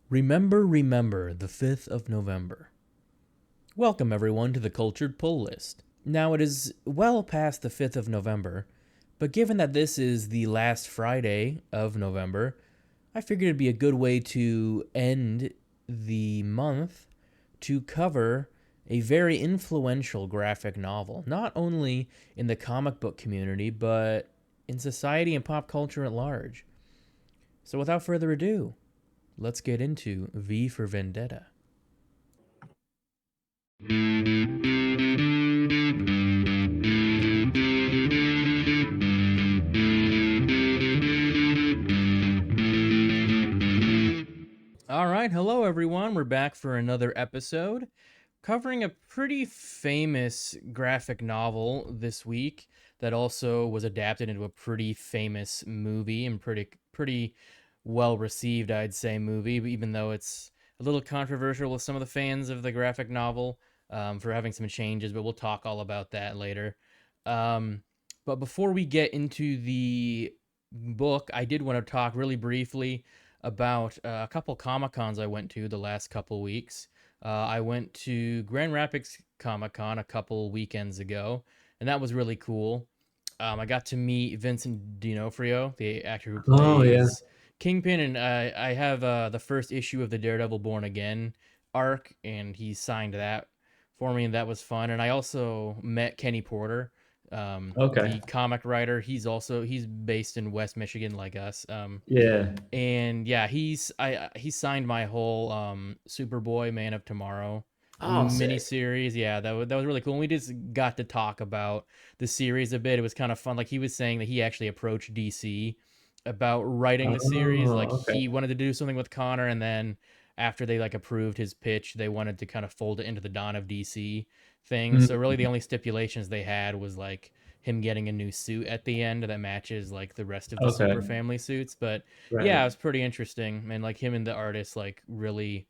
Remember the 5th of November. Welcome everyone to the Cultured Pull List. Now it is well past the 5th of November, but given that this is the last Friday of November, I figured it'd be a good way to end the month to cover a very influential graphic novel, not only in the comic book community, but in society and pop culture at large. So without further ado, let's get into V for Vendetta. All right, hello everyone. We're back for another episode covering a pretty famous graphic novel this week that also was adapted into a pretty famous movie and pretty well received, I'd say, movie, even though it's a little controversial with some of the fans of the graphic novel for having some changes, but we'll talk all about that later. Um, but before we get into the book, I did want to talk really briefly about a couple Comic Cons I went to the last couple weeks. I went to Grand Rapids Comic Con a couple weekends ago, and that was really cool. I got to meet Vincent D'Onofrio, the actor who Oh yeah. plays Kingpin, and I have the first issue of the Daredevil Born Again arc, and he signed that for me, and that was fun. And I also met Kenny Porter, Okay. the comic writer. He's based in West Michigan, like us. Yeah. And yeah, he signed my whole Superboy Man of Tomorrow Oh, sick. miniseries. Yeah, that was really cool. And we just got to talk about the series a bit. It was kind of fun. Like he was saying that he actually approached DC about writing the series. Like Oh, okay. he wanted to do something with Connor, and then after they like approved his pitch, they wanted to kind of fold it into the Dawn of DC thing. So really, the Mm, only stipulations they had was like him getting a new suit at the end that matches like the rest of the okay. Super Family suits. But yeah, Right. it was pretty interesting. And like him and the artist like really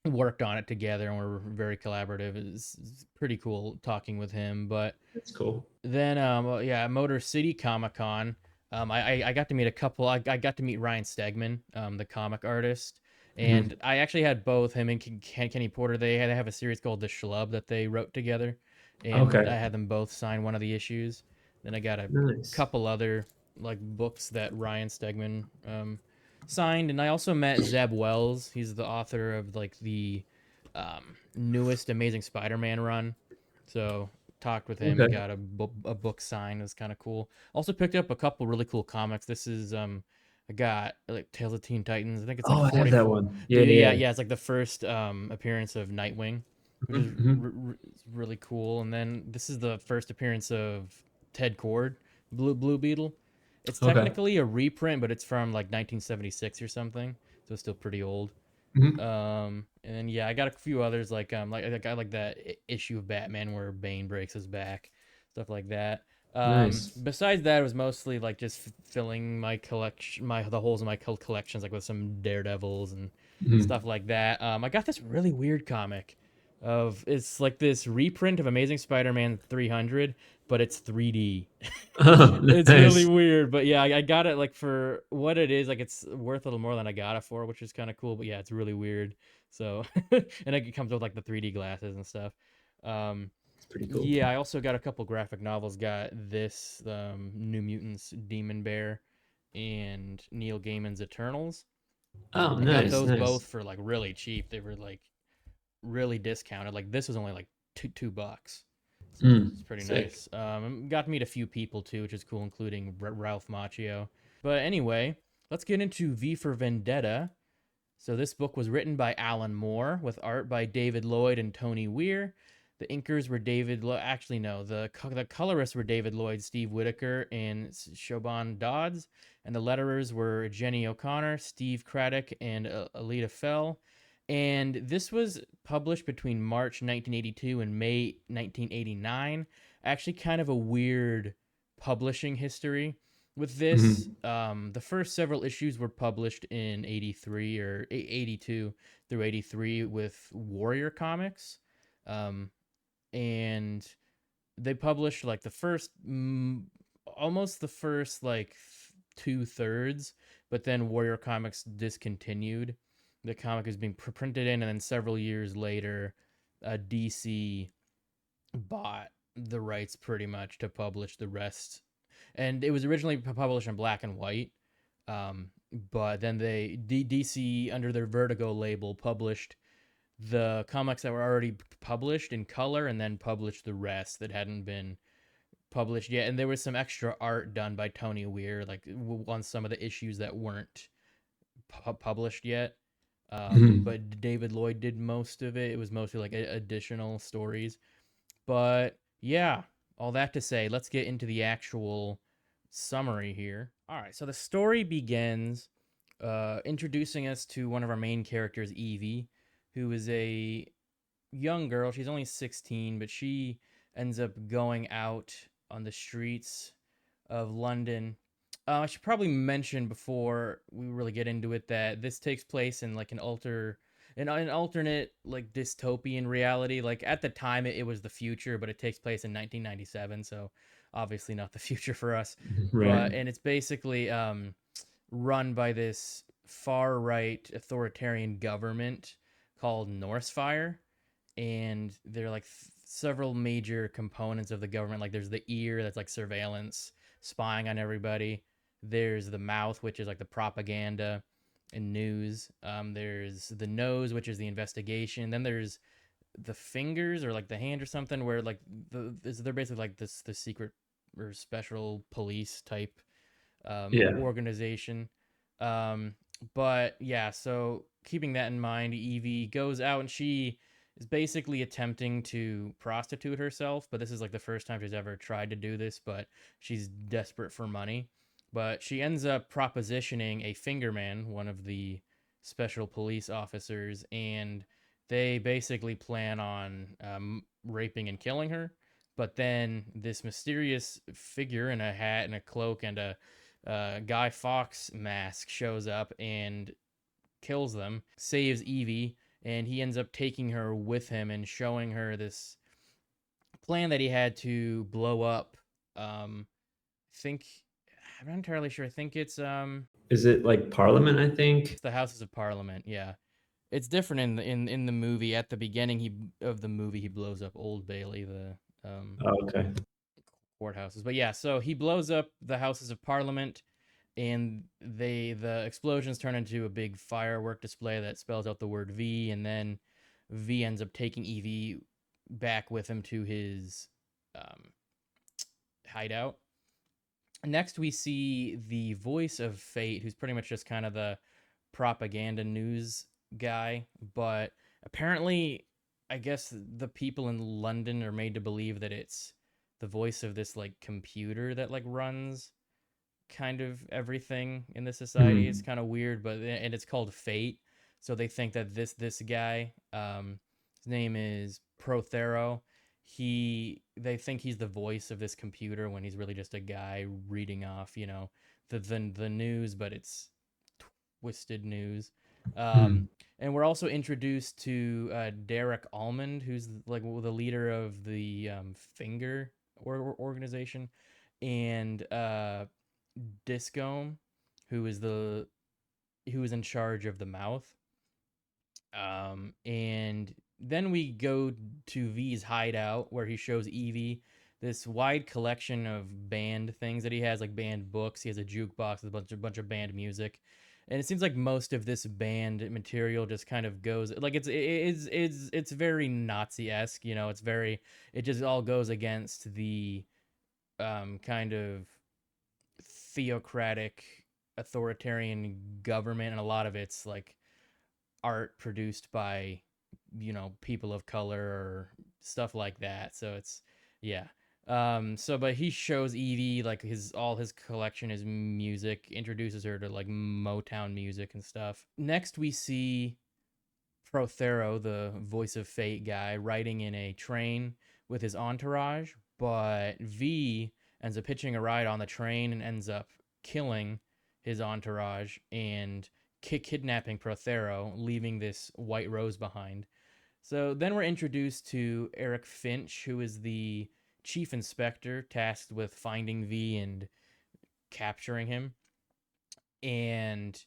worked on it together and were very collaborative. It's pretty cool talking with him. But That's cool. then yeah, Motor City Comic Con. I got to meet a couple. I got to meet Ryan Stegman, the comic artist, Mhm. and I actually had both him and Kenny Porter. They have a series called The Schlub that they wrote together, and Okay. I had them both sign one of the issues. Then I got a Nice. couple other like books that Ryan Stegman signed, and I also met Zeb Wells. He's the author of like the newest Amazing Spider-Man run. So talked with him and Okay. got a book signed. It was kind of cool. Also picked up a couple really cool comics. This is I got like Tales of Teen Titans. I think it's like Oh, I have that 44. one. Yeah, Yeah, yeah. yeah, it's like the first appearance of Nightwing, which is Mm-hmm. really cool. And then this is the first appearance of Ted Cord, Blue Beetle. It's Okay. technically a reprint, but it's from like 1976 or something, so it's still pretty old. Hmm. And then yeah, I got a few others like I got like that issue of Batman where Bane breaks his back, stuff like that. Nice. Besides that, it was mostly like just filling my collection, the holes in my collections, like with some Daredevils and stuff Mhm. like that. I got this really weird comic of it's like this reprint of Amazing Spider-Man 300, but it's 3D. Oh, It's really nice. weird, but yeah, I got it like for what it is. Like it's worth a little more than I got it for, which is kind of cool. But yeah, it's really weird. So, and it comes with like the 3D glasses and stuff. Um, It's pretty cool. yeah, I also got a couple graphic novels. Got this New Mutants, Demon Bear, and Neil Gaiman's Eternals. Oh, I got nice, those both nice. for like really cheap. They were like really discounted. Like this was only like $2. So it's Mm. pretty Sick. nice. Got to meet a few people too, which is cool, including Ralph Macchio. But anyway, let's get into V for Vendetta. So this book was written by Alan Moore with art by David Lloyd and Tony Weir. The inkers were actually no, the colorists were David Lloyd, Steve Whitaker, and Siobhan Dodds, and the letterers were Jenny O'Connor, Steve Craddock, and Alita Fell. And this was published between March 1982 and May 1989. Actually, kind of a weird publishing history with this. Hmm. The first several issues were published in 83 or 82 through 83 with Warrior Comics. Um, and they published like the first, almost the first like 2/3, but then Warrior Comics discontinued. the comic was being printed in, and then several years later, DC bought the rights pretty much to publish the rest. And it was originally published in black and white, um, but then DC under their Vertigo label published the comics that were already published in color, and then published the rest that hadn't been published yet. And there was some extra art done by Tony Weir, like on some of the issues that weren't published yet. Mhm. But David Lloyd did most of it. It was mostly like additional stories. But yeah, all that to say, let's get into the actual summary here. All right, so the story begins introducing us to one of our main characters, Evie, who is a young girl. She's only 16, but she ends up going out on the streets of London. I should probably mention before we really get into it that this takes place in like an alternate like dystopian reality. Like at the time it was the future, but it takes place in 1997, so obviously not the future for us. Right. But and it's basically run by this far right authoritarian government called Northfire, and there are like several major components of the government. Like there's the ear, that's like surveillance, spying on everybody. There's the mouth, which is like the propaganda and news. There's the nose, which is the investigation. Then there's the fingers or like the hand or something, where like they're basically like the secret or special police type Yeah. organization. Um, but yeah, so keeping that in mind, Evie goes out and she is basically attempting to prostitute herself, but this is like the first time she's ever tried to do this, but she's desperate for money. But she ends up propositioning a fingerman, one of the special police officers, and they basically plan on raping and killing her. But then this mysterious figure in a hat and a cloak and a Guy Fawkes mask shows up and kills them, saves Evie, and he ends up taking her with him and showing her this plan that he had to blow up. I think I'm not entirely sure. I think Is it like Parliament, I think? it's the Houses of Parliament. Yeah, it's different in the movie. At the beginning of the movie, he blows up Old Bailey, the Oh, okay. courthouses. But yeah, so he blows up the Houses of Parliament, and the explosions turn into a big firework display that spells out the word V, and then V ends up taking Evie back with him to his um, hideout. Next, we see the voice of Fate, who's pretty much just kind of the propaganda news guy, but apparently, I guess the people in London are made to believe that it's the voice of this like computer that like runs kind of everything in the society. It's Mhm. kind of weird, but and it's called Fate. So they think that this guy, his name is Prothero. They think he's the voice of this computer when he's really just a guy reading off, the news, but it's twisted news. Um, Mhm. and we're also introduced to Derek Almond, who's like the leader of the Finger organization, and Discome, who is the who is in charge of the mouth. And then we go to V's hideout where he shows Evie this wide collection of band things that he has, like band books. He has a jukebox with a bunch of band music. And it seems like most of this band material just kind of goes like it's very Nazi-esque, it just all goes against the kind of theocratic authoritarian government, and a lot of it's like art produced by people of color or stuff like that. So it's yeah. But he shows Evie like his collection is music, introduces her to like Motown music and stuff. Next we see Prothero, the voice of Fate guy, riding in a train with his entourage, but V ends up hitching a ride on the train and ends up killing his entourage and kidnapping Prothero, leaving this white rose behind. So then we're introduced to Eric Finch, who is the chief inspector tasked with finding V and capturing him. And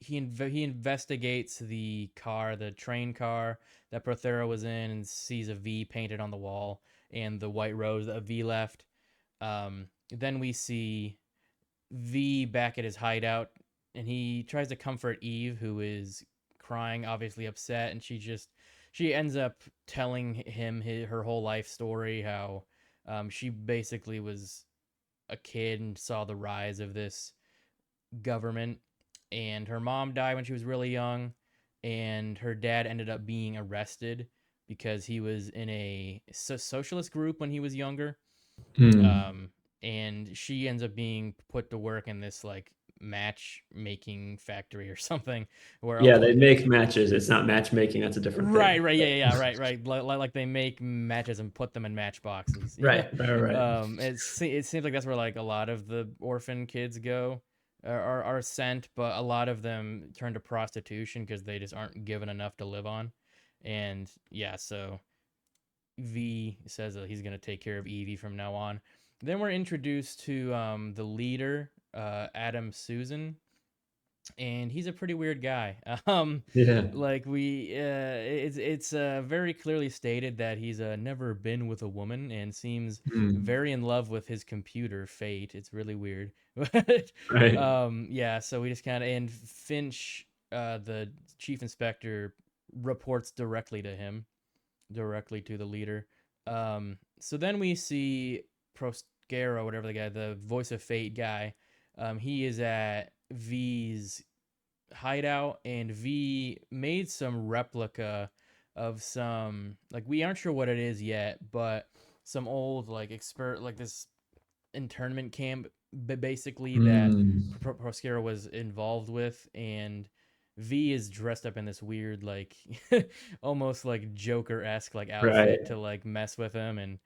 he investigates the car, the train car that Prothero was in, and sees a V painted on the wall and the white rose that V left. Then we see V back at his hideout, and he tries to comfort Eve, who is crying, obviously upset, and she ends up telling him her whole life story, how she basically was a kid and saw the rise of this government, and her mom died when she was really young, and her dad ended up being arrested because he was in a socialist group when he was younger. Mm. um, and she ends up being put to work in this like matchmaking factory or something where Yeah, they make matches. It's not matchmaking. That's a different thing. right, yeah, right, like they make matches and put them in matchboxes. Yeah. Right, right, right. It seems like that's where like a lot of the orphan kids go, are sent, but a lot of them turn to prostitution because they just aren't given enough to live on. And yeah, so V says that he's going to take care of Evie from now on. Then we're introduced to the leader, Adam Susan, and he's a pretty weird guy. Yeah. Like it's very clearly stated that he's never been with a woman and seems Mm. very in love with his computer Fate. It's really weird. But Right. yeah, so we just kind of, and Finch, the chief inspector, reports directly to him, directly to the leader. So then we see Proskero, whatever the guy, the voice of fate guy. He is at V's hideout, and V made some replica of some, like, we aren't sure what it is yet, but some old like like this internment camp, basically, that Mm. Proskero was involved with, and V is dressed up in this weird like almost like Joker-esque like Right. outfit to like mess with him, and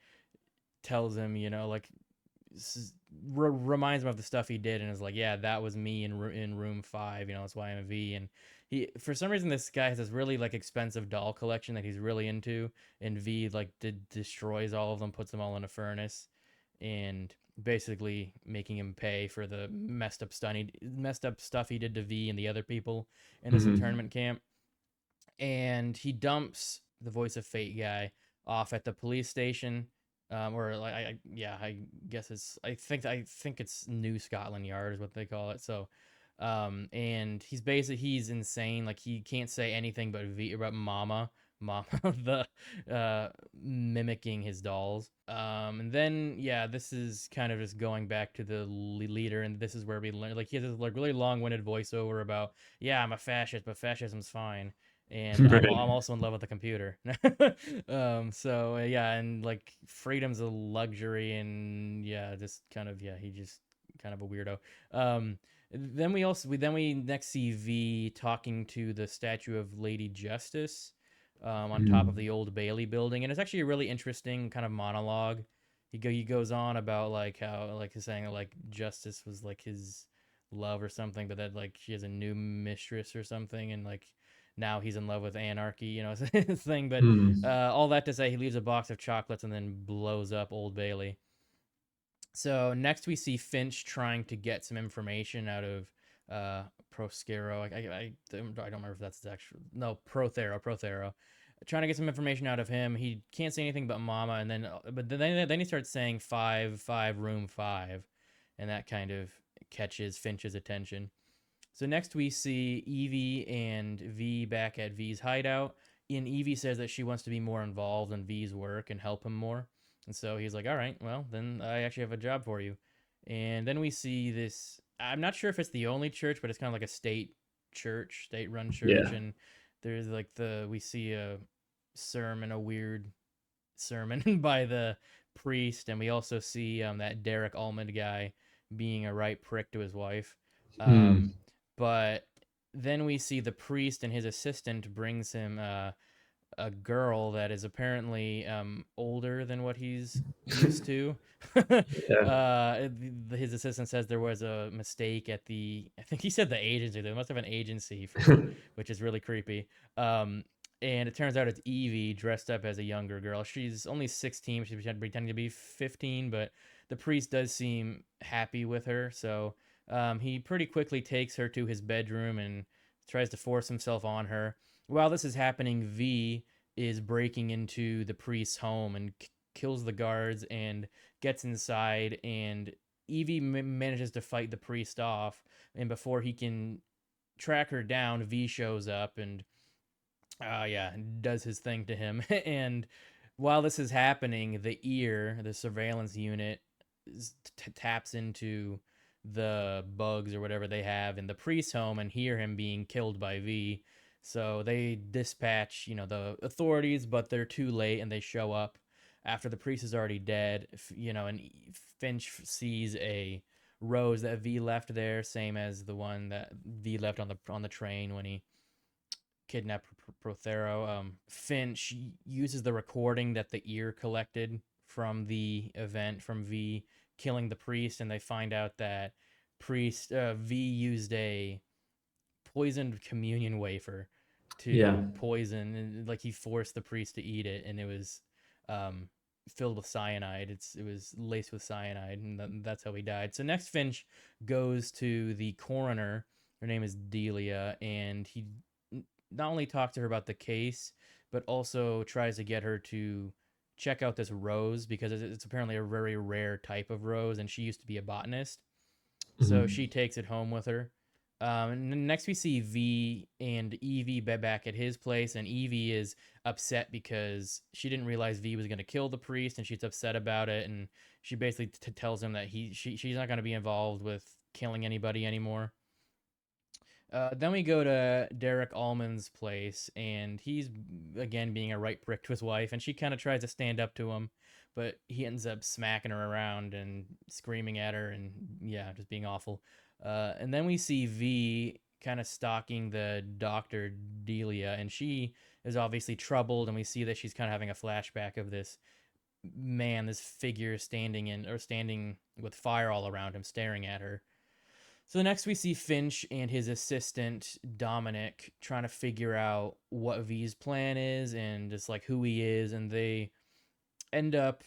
tells him, like, reminds him of the stuff he did, and is like, yeah, that was me in room 5, that's why I'm a V. And he, for some reason, this guy has this really like expensive doll collection that he's really into, and V like destroys all of them, puts them all in a furnace, and basically making him pay for the messed up stuff he did to V and the other people in this Mhm. internment camp. And he dumps the voice of fate guy off at the police station, or like, yeah, I guess I think it's New Scotland Yard is what they call it. So and he's insane, like he can't say anything but about mama, the mimicking his dolls. And then yeah, this is kind of just going back to the leader, and this is where we learn, like, he has this like really long-winded voiceover about, yeah, I'm a fascist, but fascism's fine, and I'm Right. also in love with the computer. So yeah, and like freedom's a luxury, and yeah, just kind of, yeah, he just kind of a weirdo. Then we next see V talking to the statue of Lady Justice, on top of Mm. the Old Bailey building, and it's actually a really interesting kind of monologue. He goes on about like how, like, he's saying that like Justice was like his love or something, but that like she has a new mistress or something, and like now he's in love with anarchy, thing. But Mm. all that to say, he leaves a box of chocolates and then blows up Old Bailey. So next we see Finch trying to get some information out of Proskero. I don't remember if that's his actual, no, Prothero. Trying to get some information out of him. He can't say anything but Mama, and then then he starts saying 5 5 room 5, and that kind of catches Finch's attention. So next we see Evie and V back at V's hideout. And Evie says that she wants to be more involved in V's work and help him more. And so he's like, all right, well, then I actually have a job for you. And then we see this. I'm not sure if it's the only church, but it's kind of like a state run church. Yeah. And there's like we see a weird sermon by the priest. And we also see that Derek Almond guy being a right prick to his wife. Um, Mm. but then we see the priest and his assistant brings him a girl that is apparently older than what he's used to. Yeah. His assistant says there was a mistake at I think he said the agency. They must have an agency for, which is really creepy. Um, and it turns out it's Evie dressed up as a younger girl. She's only 16. She's pretending to be 15, but the priest does seem happy with her. So he pretty quickly takes her to his bedroom and tries to force himself on her. While this is happening, V is breaking into the priest's home and kills the guards and gets inside, and Evie manages to fight the priest off, and before he can track her down, V shows up and does his thing to him. And while this is happening, the surveillance unit, taps into the bugs or whatever they have in the priest's home and hear him being killed by V. So they dispatch, the authorities, but they're too late and they show up after the priest is already dead. And Finch sees a rose that V left there, same as the one that V left on the train when he kidnapped Prothero. Finch uses the recording that the ear collected from the event from V killing the priest, and they find out that V used a poisoned communion wafer to poison, and like he forced the priest to eat it, and it was filled with cyanide. It was laced with cyanide, and that's how he died. So next, Finch goes to the coroner. Her name is Delia, and he not only talks to her about the case, but also tries to get her to check out this rose because it's apparently a very rare type of rose, and she used to be a botanist. So she takes it home with her. And next we see V and Evie back at his place, and Evie is upset because she didn't realize V was going to kill the priest, and she's upset about it, and she basically tells him that she's not going to be involved with killing anybody anymore. Then we go to Derek Allman's place, and he's again being a right prick to his wife, and she kind of tries to stand up to him, but he ends up smacking her around and screaming at her, and just being awful. And then we see V kind of stalking the doctor Delia, and she is obviously troubled, and we see that she's kind of having a flashback of this figure standing with fire all around him, staring at her. So next we see Finch and his assistant Dominic trying to figure out what V's plan is and just like who he is, and they end up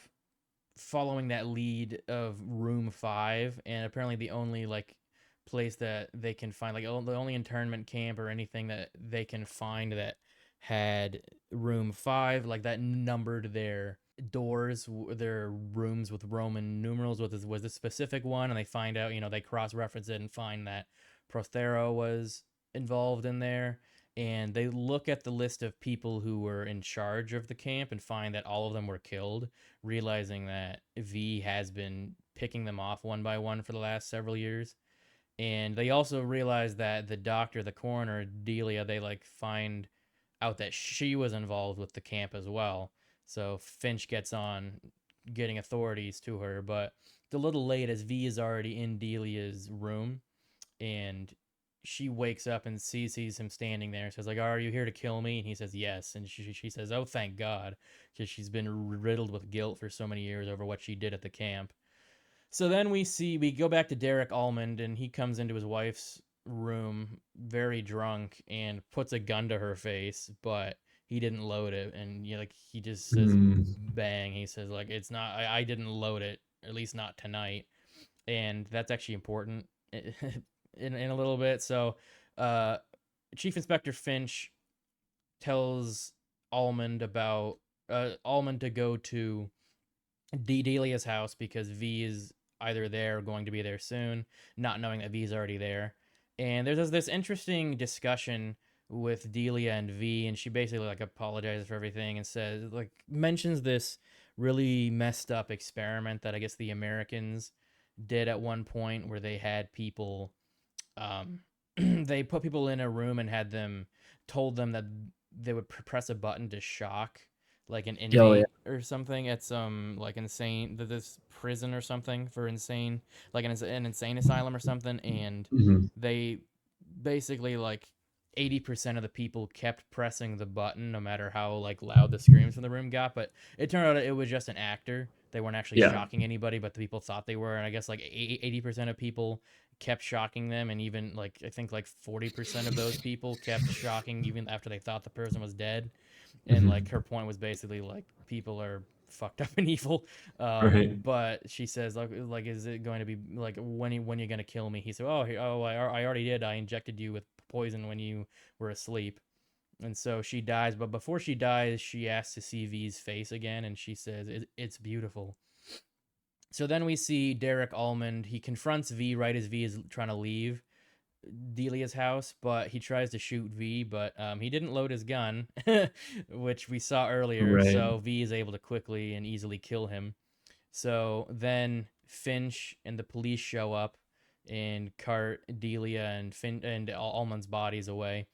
following that lead of room 5, and apparently the only place that they can find, the only internment camp or anything that they can find that had room 5, that numbered their doors, their rooms with Roman numerals was the specific one, and they find out, they cross-reference it and find that Prothero was involved in there, and they look at the list of people who were in charge of the camp and find that all of them were killed, realizing that V has been picking them off one by one for the last several years. And they also realize that the coroner, Delia, they find out that she was involved with the camp as well. So Finch gets on getting authorities to her, but it's a little late as V is already in Delia's room, and she wakes up and sees him standing there and says, are you here to kill me? And he says, yes. And she says, oh, thank God, because she's been riddled with guilt for so many years over what she did at the camp. So then we go back to Derek Allman, and he comes into his wife's room very drunk and puts a gun to her face, but he didn't load it. And he just says, bang. He says, it's not, I didn't load it, at least not tonight. And that's actually important in a little bit. So Chief Inspector Finch tells Allman about Allman to go to Delia's house because V is either there or going to be there soon, not knowing that V is already there. And there's this interesting discussion with Delia and V, and she basically apologizes for everything and says mentions this really messed up experiment that I guess the Americans did at one point, where they had people they put people in a room and told them that they would press a button to shock an inmate or something at some insane this prison or something for insane, an insane asylum or something, and they basically 80% of the people kept pressing the button no matter how loud the screams from the room got. But it turned out it was just an actor. They weren't actually shocking anybody, but the people thought they were. And I guess 80% of people kept shocking them, and even I think 40% of those people kept shocking even after they thought the person was dead. And her point was basically people are fucked up and evil. But she says is it going to be when you're going to kill me? He said, I already did. I injected you with poison when you were asleep. And so she dies, but before she dies, she asks to see V's face again, and she says, it's beautiful. So then we see Derek Almond. He confronts V right as V is trying to leave Delia's house, but he tries to shoot V, but he didn't load his gun, which we saw earlier. Right. So V is able to quickly and easily kill him. So then Finch and the police show up and cart Delia and Almond's bodies away.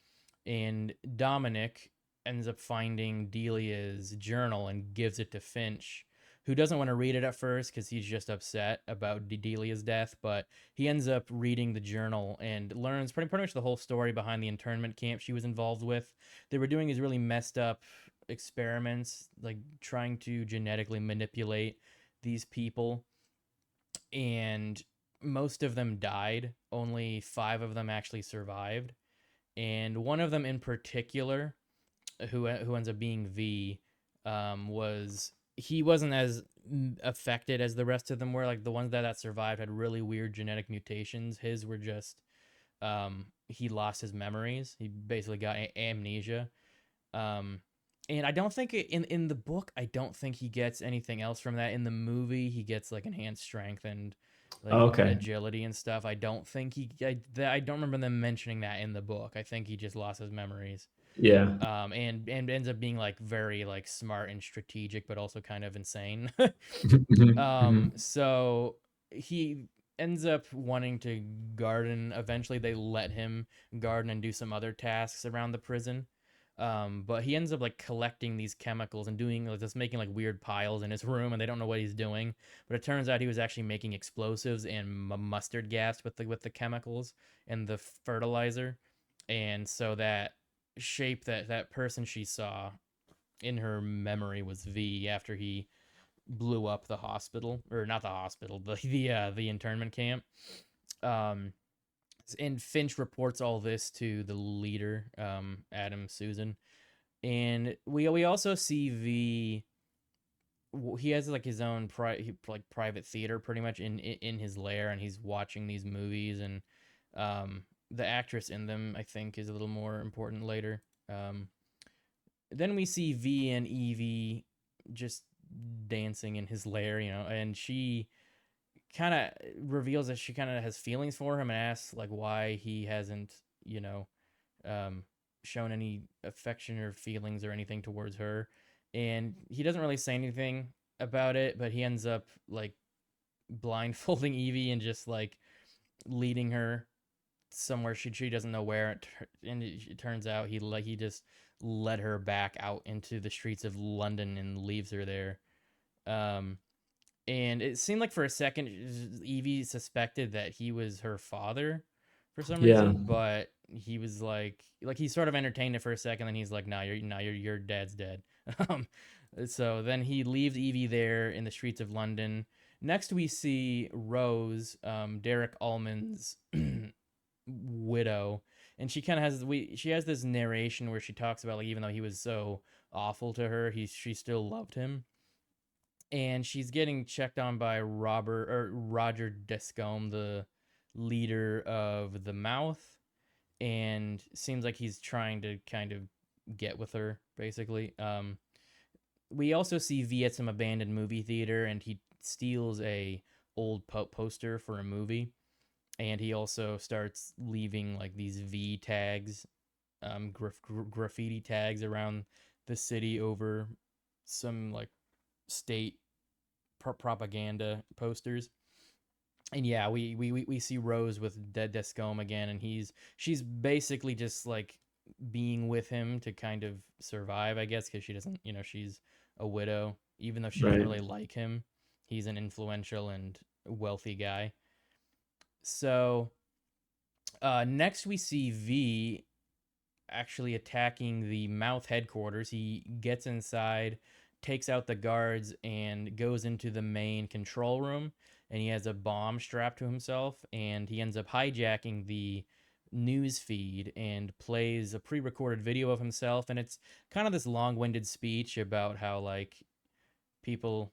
And Dominic ends up finding Delia's journal and gives it to Finch, who doesn't want to read it at first because he's just upset about Delia's death. But he ends up reading the journal and learns pretty much the whole story behind the internment camp she was involved with. They were doing these really messed up experiments, like trying to genetically manipulate these people, and most of them died. Only 5 of them actually survived, and one of them in particular, who ends up being V, was he wasn't as affected as the rest of them were. Like the ones that survived had really weird genetic mutations. His were just he lost his memories. He basically got amnesia. And I don't think in the book, I don't think he gets anything else from that. In the movie, he gets like enhanced strength and like Okay. agility and stuff. I don't think I don't remember them mentioning that in the book. I think he just lost his memories. Yeah. And ends up being like very like smart and strategic, but also kind of insane. So he ends up wanting to garden. Eventually, they let him garden and do some other tasks around the prison. But he ends up like collecting these chemicals and doing like, just making like weird piles in his room, and they don't know what he's doing. But it turns out he was actually making explosives and mustard gas with the chemicals and the fertilizer. And so that shape that person she saw in her memory was V after he blew up the hospital, or not the hospital, the internment camp. Um, and Finch reports all this to the leader, Adam Susan, and we also see V. He has like his own private theater, pretty much in his lair, and he's watching these movies, and the actress in them, I think, is a little more important later. Then we see V and Evie just dancing in his lair, and she kind of reveals that she kind of has feelings for him and asks like why he hasn't, you know, um, shown any affection or feelings or anything towards her. And he doesn't really say anything about it, but he ends up like blindfolding Evie and just like leading her somewhere she doesn't know where. And it turns out he just led her back out into the streets of London and leaves her there. Um, and it seemed like for a second Evie suspected that he was her father for some Yeah. reason, but he was like he sort of entertained it for a second, then he's like, "No, your dad's dead." um, so then he leaves Evie there in the streets of London. Next, we see Rose, Derek Almond's widow, and she kind of she has this narration where she talks about like even though he was so awful to her, she still loved him, and she's getting checked on by Roger Descombe, the leader of the Mouth, and seems like he's trying to kind of get with her, basically. We also see V at some abandoned movie theater, and he steals a old poster for a movie, and he also starts leaving like these V tags, graffiti tags around the city over some like state propaganda posters. And yeah, we see Rose with Dead Descombe again, and she's basically just like being with him to kind of survive, I guess, because she doesn't, she's a widow, even though she doesn't Right. really like him. He's an influential and wealthy guy. So next we see V actually attacking the Mouth headquarters. He gets inside, takes out the guards, and goes into the main control room. And he has a bomb strapped to himself, and he ends up hijacking the news feed and plays a pre-recorded video of himself. And it's kind of this long-winded speech about how like people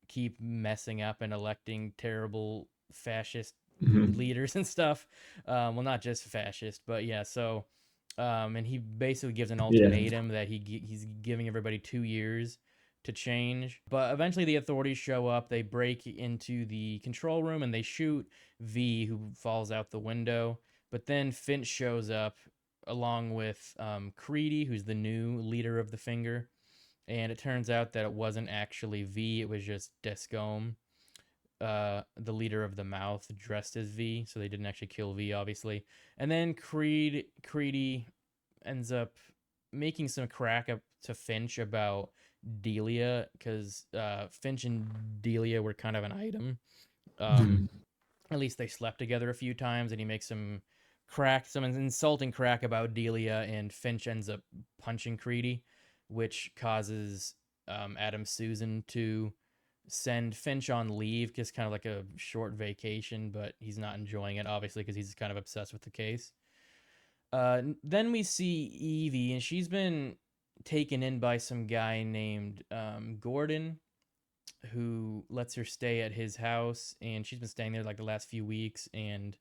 keep messing up and electing terrible fascist leaders and stuff. Well, not just fascist, but yeah. So, and he basically gives an ultimatum that he's giving everybody 2 years to change. But eventually, the authorities show up. They break into the control room and they shoot V, who falls out the window. But then Finch shows up along with Creedy, who's the new leader of the Finger. And it turns out that it wasn't actually V, it was just Descombe, the leader of the Mouth, dressed as V. So they didn't actually kill V, obviously. And then Creedy ends up making some crack up to Finch about Delia, because Finch and Delia were kind of an item. At least they slept together a few times, and he makes some insulting crack about Delia, and Finch ends up punching Creedy, which causes Adam Susan to send Finch on leave, just kind of like a short vacation, but he's not enjoying it, obviously, because he's kind of obsessed with the case. Then we see Evie, and she's been taken in by some guy named Gordon, who lets her stay at his house, and she's been staying there like the last few weeks. And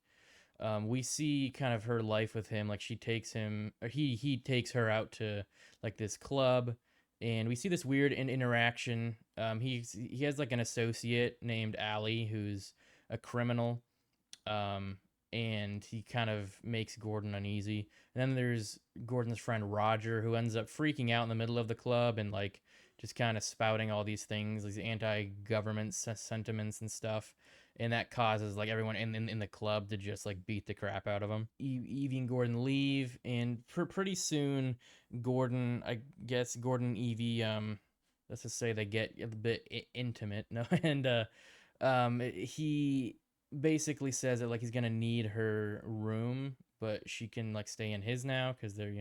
we see kind of her life with him. Like she takes him, or he takes her out to like this club, and we see this weird interaction. He has like an associate named Allie, who's a criminal, and he kind of makes Gordon uneasy. And then there's Gordon's friend Roger, who ends up freaking out in the middle of the club and like just kind of spouting all these things, these anti-government sentiments and stuff. And that causes like everyone in the club to just like beat the crap out of him. Evie and Gordon leave, and pretty soon Gordon and Evie, let's just say they get a bit intimate. No, and he basically says that like he's gonna need her room, but she can like stay in his now because they're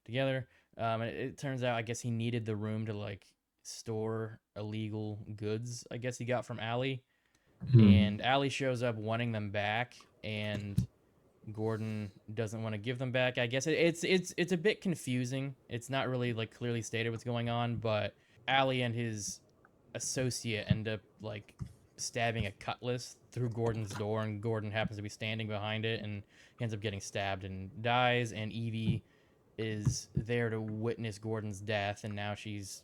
together. It turns out I guess he needed the room to like store illegal goods, I guess he got from Allie. And Allie shows up wanting them back, and Gordon doesn't want to give them back. I guess it's a bit confusing. It's not really like clearly stated what's going on, but Allie and his associate end up like stabbing a cutlass through Gordon's door, and Gordon happens to be standing behind it, and he ends up getting stabbed and dies. And Evie is there to witness Gordon's death, and now she's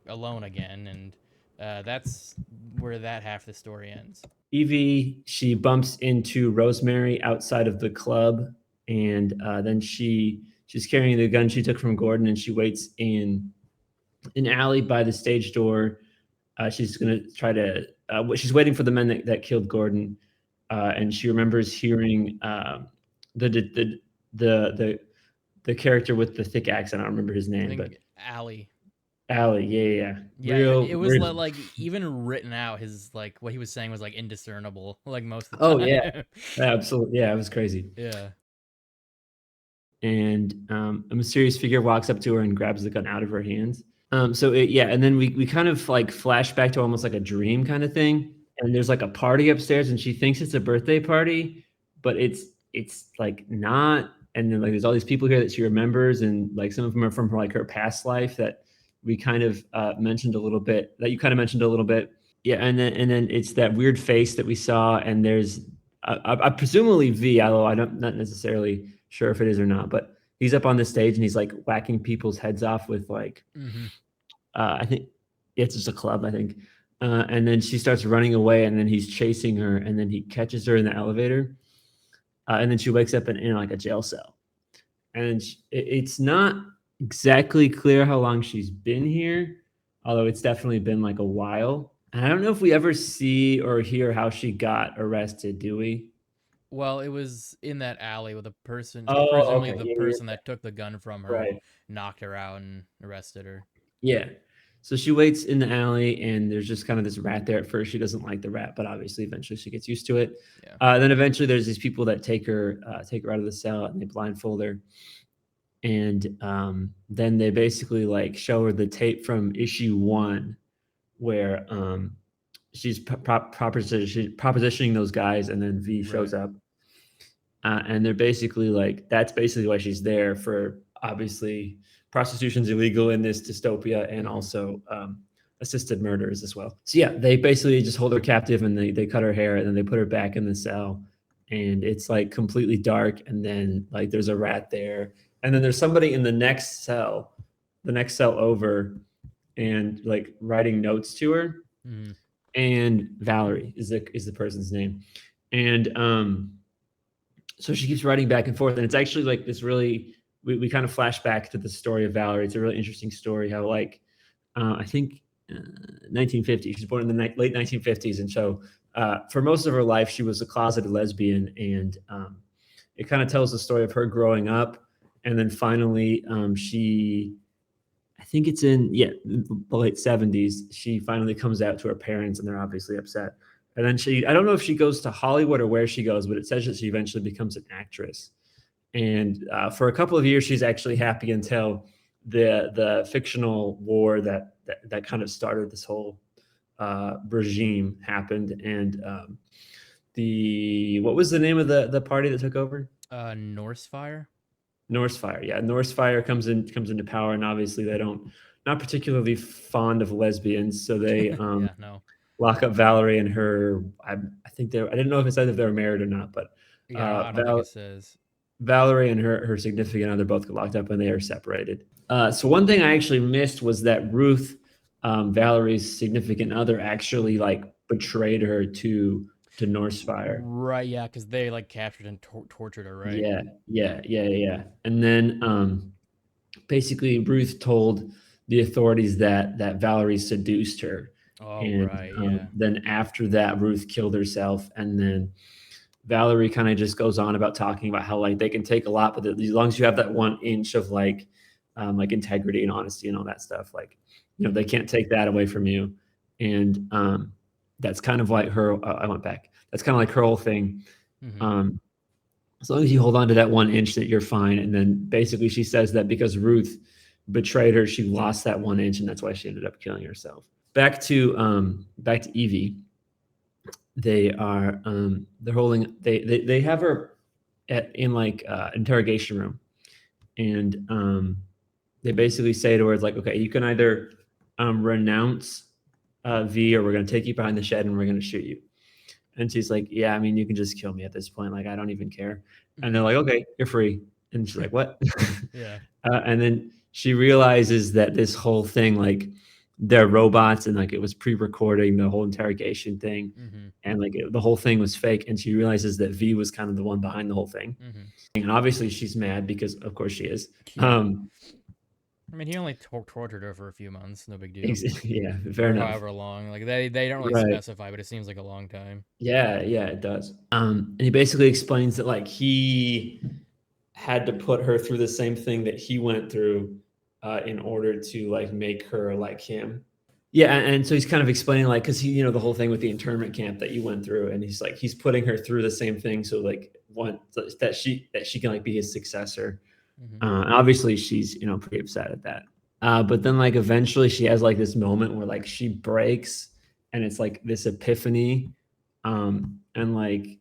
alone again, and that's where that half of the story ends. Evie, she bumps into Rosemary outside of the club, and then she's carrying the gun she took from Gordon, and she waits in an alley by the stage door. She's gonna try to. She's waiting for the men that killed Gordon, and she remembers hearing the character with the thick accent. I don't remember his name, but Allie. Allie, yeah. It was like even written out. His like what he was saying was like indiscernible, like most of the time. Oh yeah, absolutely. Yeah, it was crazy. Yeah. And a mysterious figure walks up to her and grabs the gun out of her hands. And then we kind of like flash back to almost like a dream kind of thing. And there's like a party upstairs, and she thinks it's a birthday party, but it's like not. And then like there's all these people here that she remembers, and like some of them are from like her past life that we kind of mentioned a little bit. That you kind of mentioned a little bit. Yeah, and then it's that weird face that we saw, and there's presumably V, although I'm not necessarily sure if it is or not, but he's up on the stage and he's like whacking people's heads off with like, I think it's just a club, I think. And then she starts running away, and then he's chasing her, and then he catches her in the elevator. And then she wakes up in like a jail cell. And it's not exactly clear how long she's been here, although it's definitely been like a while. And I don't know if we ever see or hear how she got arrested, do we? Well, it was in that alley with a person. Oh, presumably okay. the person that took the gun from her Right. knocked her out and arrested her. Yeah. So she waits in the alley, and there's just kind of this rat there. At first, she doesn't like the rat, but obviously, eventually, she gets used to it. Yeah. Then eventually, there's these people that take her out of the cell, and they blindfold her. And then they basically like show her the tape from issue 1, where she's propositioning those guys, and then V shows up, and they're basically like, that's basically why she's there, for obviously prostitution's illegal in this dystopia, and also assisted murders as well. So yeah, they basically just hold her captive, and they cut her hair, and then they put her back in the cell, and it's like completely dark, and then like there's a rat there, and then there's somebody in the next cell over, and like writing notes to her. Mhm. And Valerie is the person's name, and so she keeps writing back and forth, and it's actually like this really we kind of flash back to the story of Valerie. It's a really interesting story how like I think 1950. She's born in the late 1950s, and so for most of her life she was a closeted lesbian, and it kind of tells the story of her growing up, and then finally she I think it's in the late 70s. She finally comes out to her parents, and they're obviously upset. And then I don't know if she goes to Hollywood or where she goes, but it says that she eventually becomes an actress. And for a couple of years, she's actually happy until the fictional war that kind of started this whole regime happened. And the what was the name of the party that took over? Norse Fire. Norse Fire. Yeah, Norse Fire comes into power, and obviously they don't not particularly fond of lesbians, so they Yeah, no. lock up Valerie and her. I think they. I didn't know if it said if they were married or not, but Yeah, I don't think it says. Valerie and her significant other both get locked up, and they are separated. So one thing I actually missed was that Ruth, Valerie's significant other, actually like betrayed her to Norse Fire. Right, yeah, because they like captured and tortured her, right? Yeah. And then basically Ruth told the authorities that Valerie seduced her, Oh, and right, yeah. then after that Ruth killed herself, and then Valerie kind of just goes on about talking about how like they can take a lot, but as long as you have that 1 inch of like integrity and honesty and all that stuff, like they can't take that away from you, and that's kind of like her. I went back. That's kind of like her whole thing. Hmm. Um, as long as you hold on to that 1 inch, that you're fine. And then basically she says that because Ruth betrayed her, she lost that 1 inch, and that's why she ended up killing herself. Back to Evie. They're holding they have her in like interrogation room, and they basically say to her, it's like, okay, you can either renounce V, or we're going to take you behind the shed and we're going to shoot you. And she's like, yeah, I mean, you can just kill me at this point. Like, I don't even care. And they're Hmm. like, okay, you're free. And she's like, what? Yeah. And then she realizes that this whole thing, like, they're robots, and like it was pre-recording the whole interrogation thing, Hmm. and like the whole thing was fake. And she realizes that V was kind of the one behind the whole thing. Hmm. And obviously she's mad because of course she is. Yeah. I mean, he only tortured her for a few months. No big deal. Yeah, fair Or enough. however long. Like they don't really Right. specify, but it seems like a long time. Yeah, it does. And he basically explains that like he had to put her through the same thing that he went through in order to like make her like him. Yeah, and so he's kind of explaining like because he, the whole thing with the internment camp that you went through, and he's putting her through the same thing, so like one that she can like be his successor. Hmm. And obviously she's pretty upset at that. But then like eventually she has like this moment where like she breaks, and it's like this epiphany, and like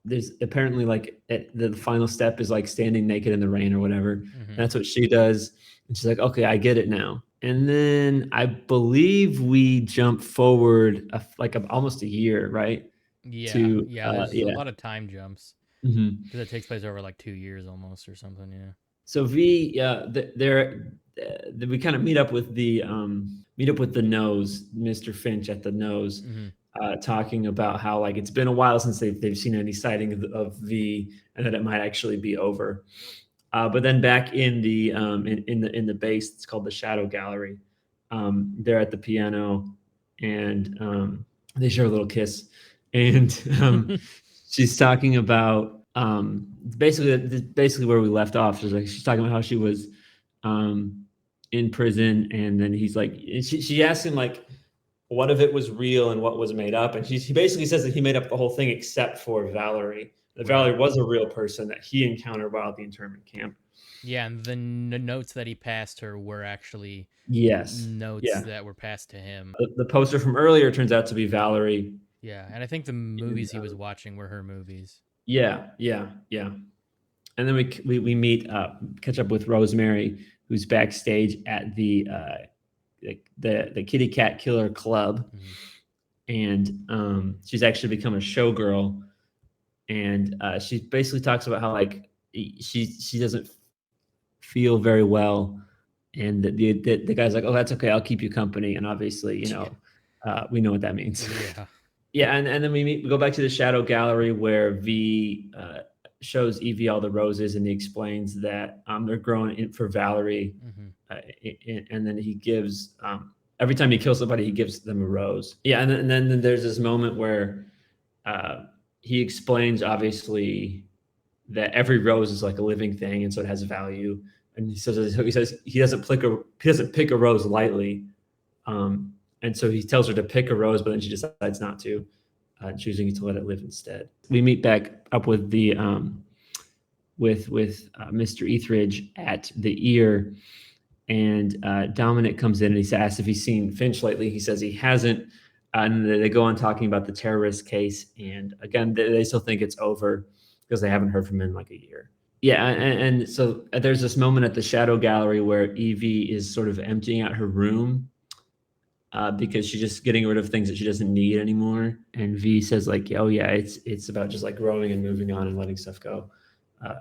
there's apparently like the final step is like standing naked in the rain or whatever. Hmm. That's what she does, and she's like, okay, I get it now. And then I believe we jump forward almost a year, right? Yeah, To yeah. There's a yeah. lot of time jumps Mhm. because it takes place over like 2 years almost or something. Yeah. So V, yeah, we kind of meet up with the nose, Mr. Finch at the nose, Hmm. talking about how like it's been a while since they've seen any sighting of V, and that it might actually be over. But then back in the in the base, it's called the Shadow Gallery. They're at the piano, and they share a little kiss, and she's talking about basically where we left off. She's talking about how she was um, in prison, and then he's like, she asked him like, what of it was real and what was made up, and he basically says that he made up the whole thing except for Valerie. That Right. Valerie was a real person that he encountered while at the internment camp. Yeah, and the notes that he passed her were actually Yes, notes yeah. that were passed to him. The poster from earlier turns out to be Valerie. Yeah, and I think the And, movies he was watching were her movies. yeah. And then we meet catch up with Rosemary, who's backstage at the Kitty Cat Killer Club, Hmm. and she's actually become a showgirl. and she basically talks about how like she doesn't feel very well, and the guy's like, "Oh, that's okay, I'll keep you company," and obviously, Yeah. we know what that means. Yeah. Yeah, and then we go back to the shadow gallery where V shows Evie all the roses, and he explains that they're growing in for Valerie, Hmm. and then he gives every time he kills somebody, he gives them a rose. Yeah, and then there's this moment where uh, he explains obviously that every rose is like a living thing, and so it has value. And he says he doesn't pick a rose lightly, and so he tells her to pick a rose, but then she decides not to, choosing to let it live instead. We meet back up with the with Mr. Etheridge at the ear, and Dominic comes in and he asks if he's seen Finch lately. He says he hasn't, and they go on talking about the terrorist case. And again, they still think it's over because they haven't heard from him in like a year. Yeah, and so there's this moment at the Shadow Gallery where Evie is sort of emptying out her room because she's just getting rid of things that she doesn't need anymore. And V says like, "Oh yeah, it's about just like growing and moving on and letting stuff go." Uh,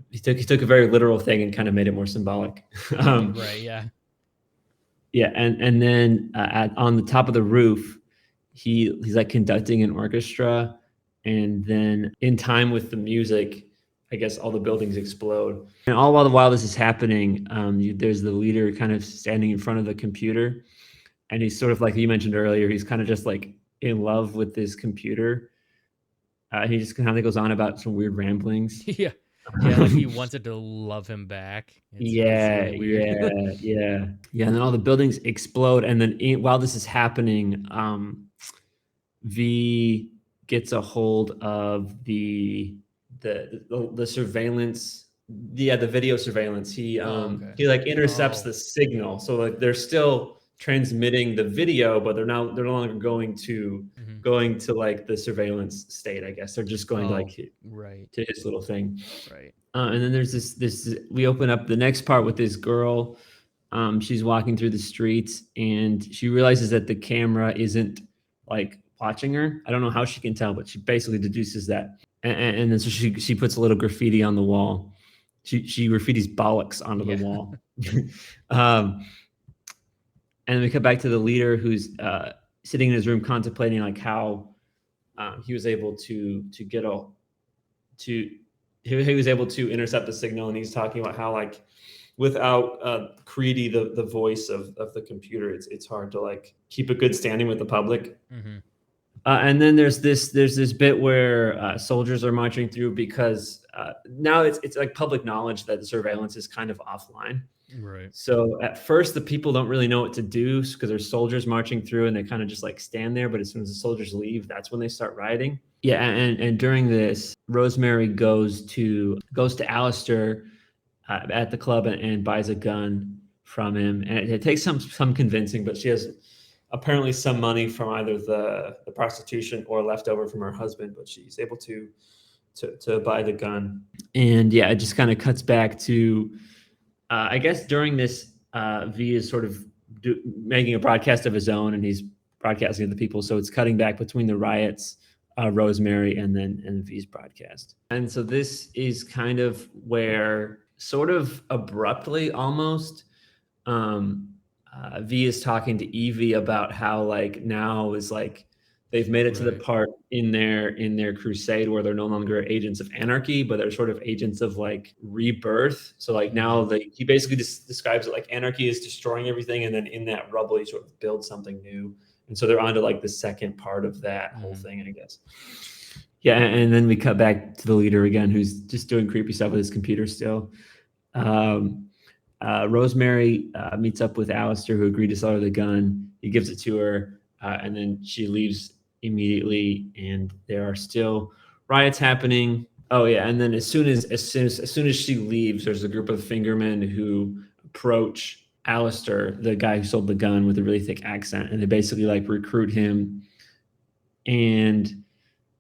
he took a very literal thing and kind of made it more symbolic. Right. Yeah. Yeah, and then on the top of the roof, he's like conducting an orchestra, and then in time with the music, I guess all the buildings explode. And all while this is happening, there's the leader kind of standing in front of the computer, and he's sort of like you mentioned earlier, he's kind of just like in love with this computer. He just kind of goes on about some weird ramblings. Yeah. Yeah. Like he wants it to love him back. It's Yeah, really weird. yeah. And then all the buildings explode, and then while this is happening, V gets a hold of the surveillance, yeah, the video surveillance. Oh, okay. He like intercepts Oh. the signal, so like they're still transmitting the video, but they're no longer Hmm. going to like the surveillance state. I guess they're just going to like Oh, right. to his little thing. Right. And then there's this we open up the next part with this girl. She's walking through the streets and she realizes that the camera isn't like watching her. I don't know how she can tell, but she basically deduces that. And then so she puts a little graffiti on the wall. She graffitis bollocks onto the Yeah. wall. um, and we come back to the leader who's sitting in his room contemplating like how he was able to get a to he was able to intercept the signal, and he's talking about how like without Creedy, the voice of the computer, it's hard to like keep a good standing with the public. Hmm. And then there's this bit where soldiers are marching through because now it's like public knowledge that the surveillance is kind of offline. Right. So at first, the people don't really know what to do because there's soldiers marching through and they kind of just like stand there. But as soon as the soldiers leave, that's when they start rioting. Yeah, and during this, Rosemary goes to Alistair at the club and buys a gun from him, and it takes some convincing, but she has apparently some money from either the prostitution or leftover from her husband, but she's able to buy the gun. And yeah, it just kind of cuts back to I guess during this, V is sort of making a broadcast of his own, and he's broadcasting to the people. So it's cutting back between the riots, Rosemary, and V's broadcast. And so this is kind of where, sort of abruptly, almost, um, V is talking to Evie about how like now is like they've made it to the Right. part in their crusade where they're no longer agents of anarchy, but they're sort of agents of like rebirth. So like now Hmm. he basically just describes it like anarchy is destroying everything, and then in that rubble you sort of build something new. And so they're on to like the second part of that whole Hmm. thing, I guess. Yeah, and then we cut back to the leader again, who's just doing creepy stuff with his computer still. Um, Rosemary meets up with Alistair, who agreed to sell her the gun. He gives it to her, and then she leaves immediately. And there are still riots happening. Oh yeah, and then as soon as she leaves, there's a group of fingermen who approach Alistair, the guy who sold the gun, with a really thick accent, and they basically like recruit him, and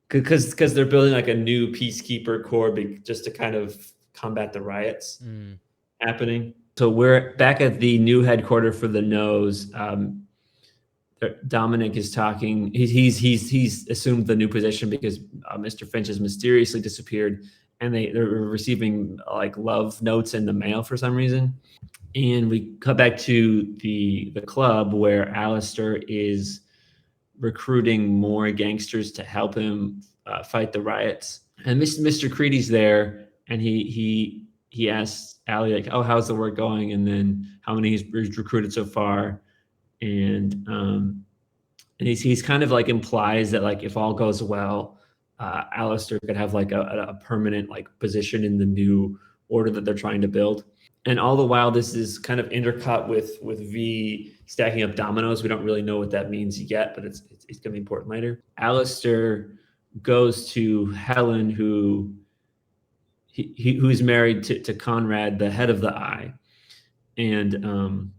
because they're building like a new peacekeeper corps just to kind of combat the riots Mm. happening. So we're back at the new headquarters for the Nose. Dominic is talking. He's assumed the new position because Mr. Finch has mysteriously disappeared, and they're receiving like love notes in the mail for some reason. And we cut back to the club where Alistair is recruiting more gangsters to help him fight the riots. And Mr. Creedy's there, and he asks Allie like, "Oh, how's the work going?" And then how many he's recruited so far, and he's kind of like implies that like if all goes well, Alistair could have like a permanent like position in the new order that they're trying to build. And all the while, this is kind of intercut with V stacking up dominoes. We don't really know what that means yet, but it's going to be important later. Alistair goes to Helen, who's married to Conrad, the head of the Eye, and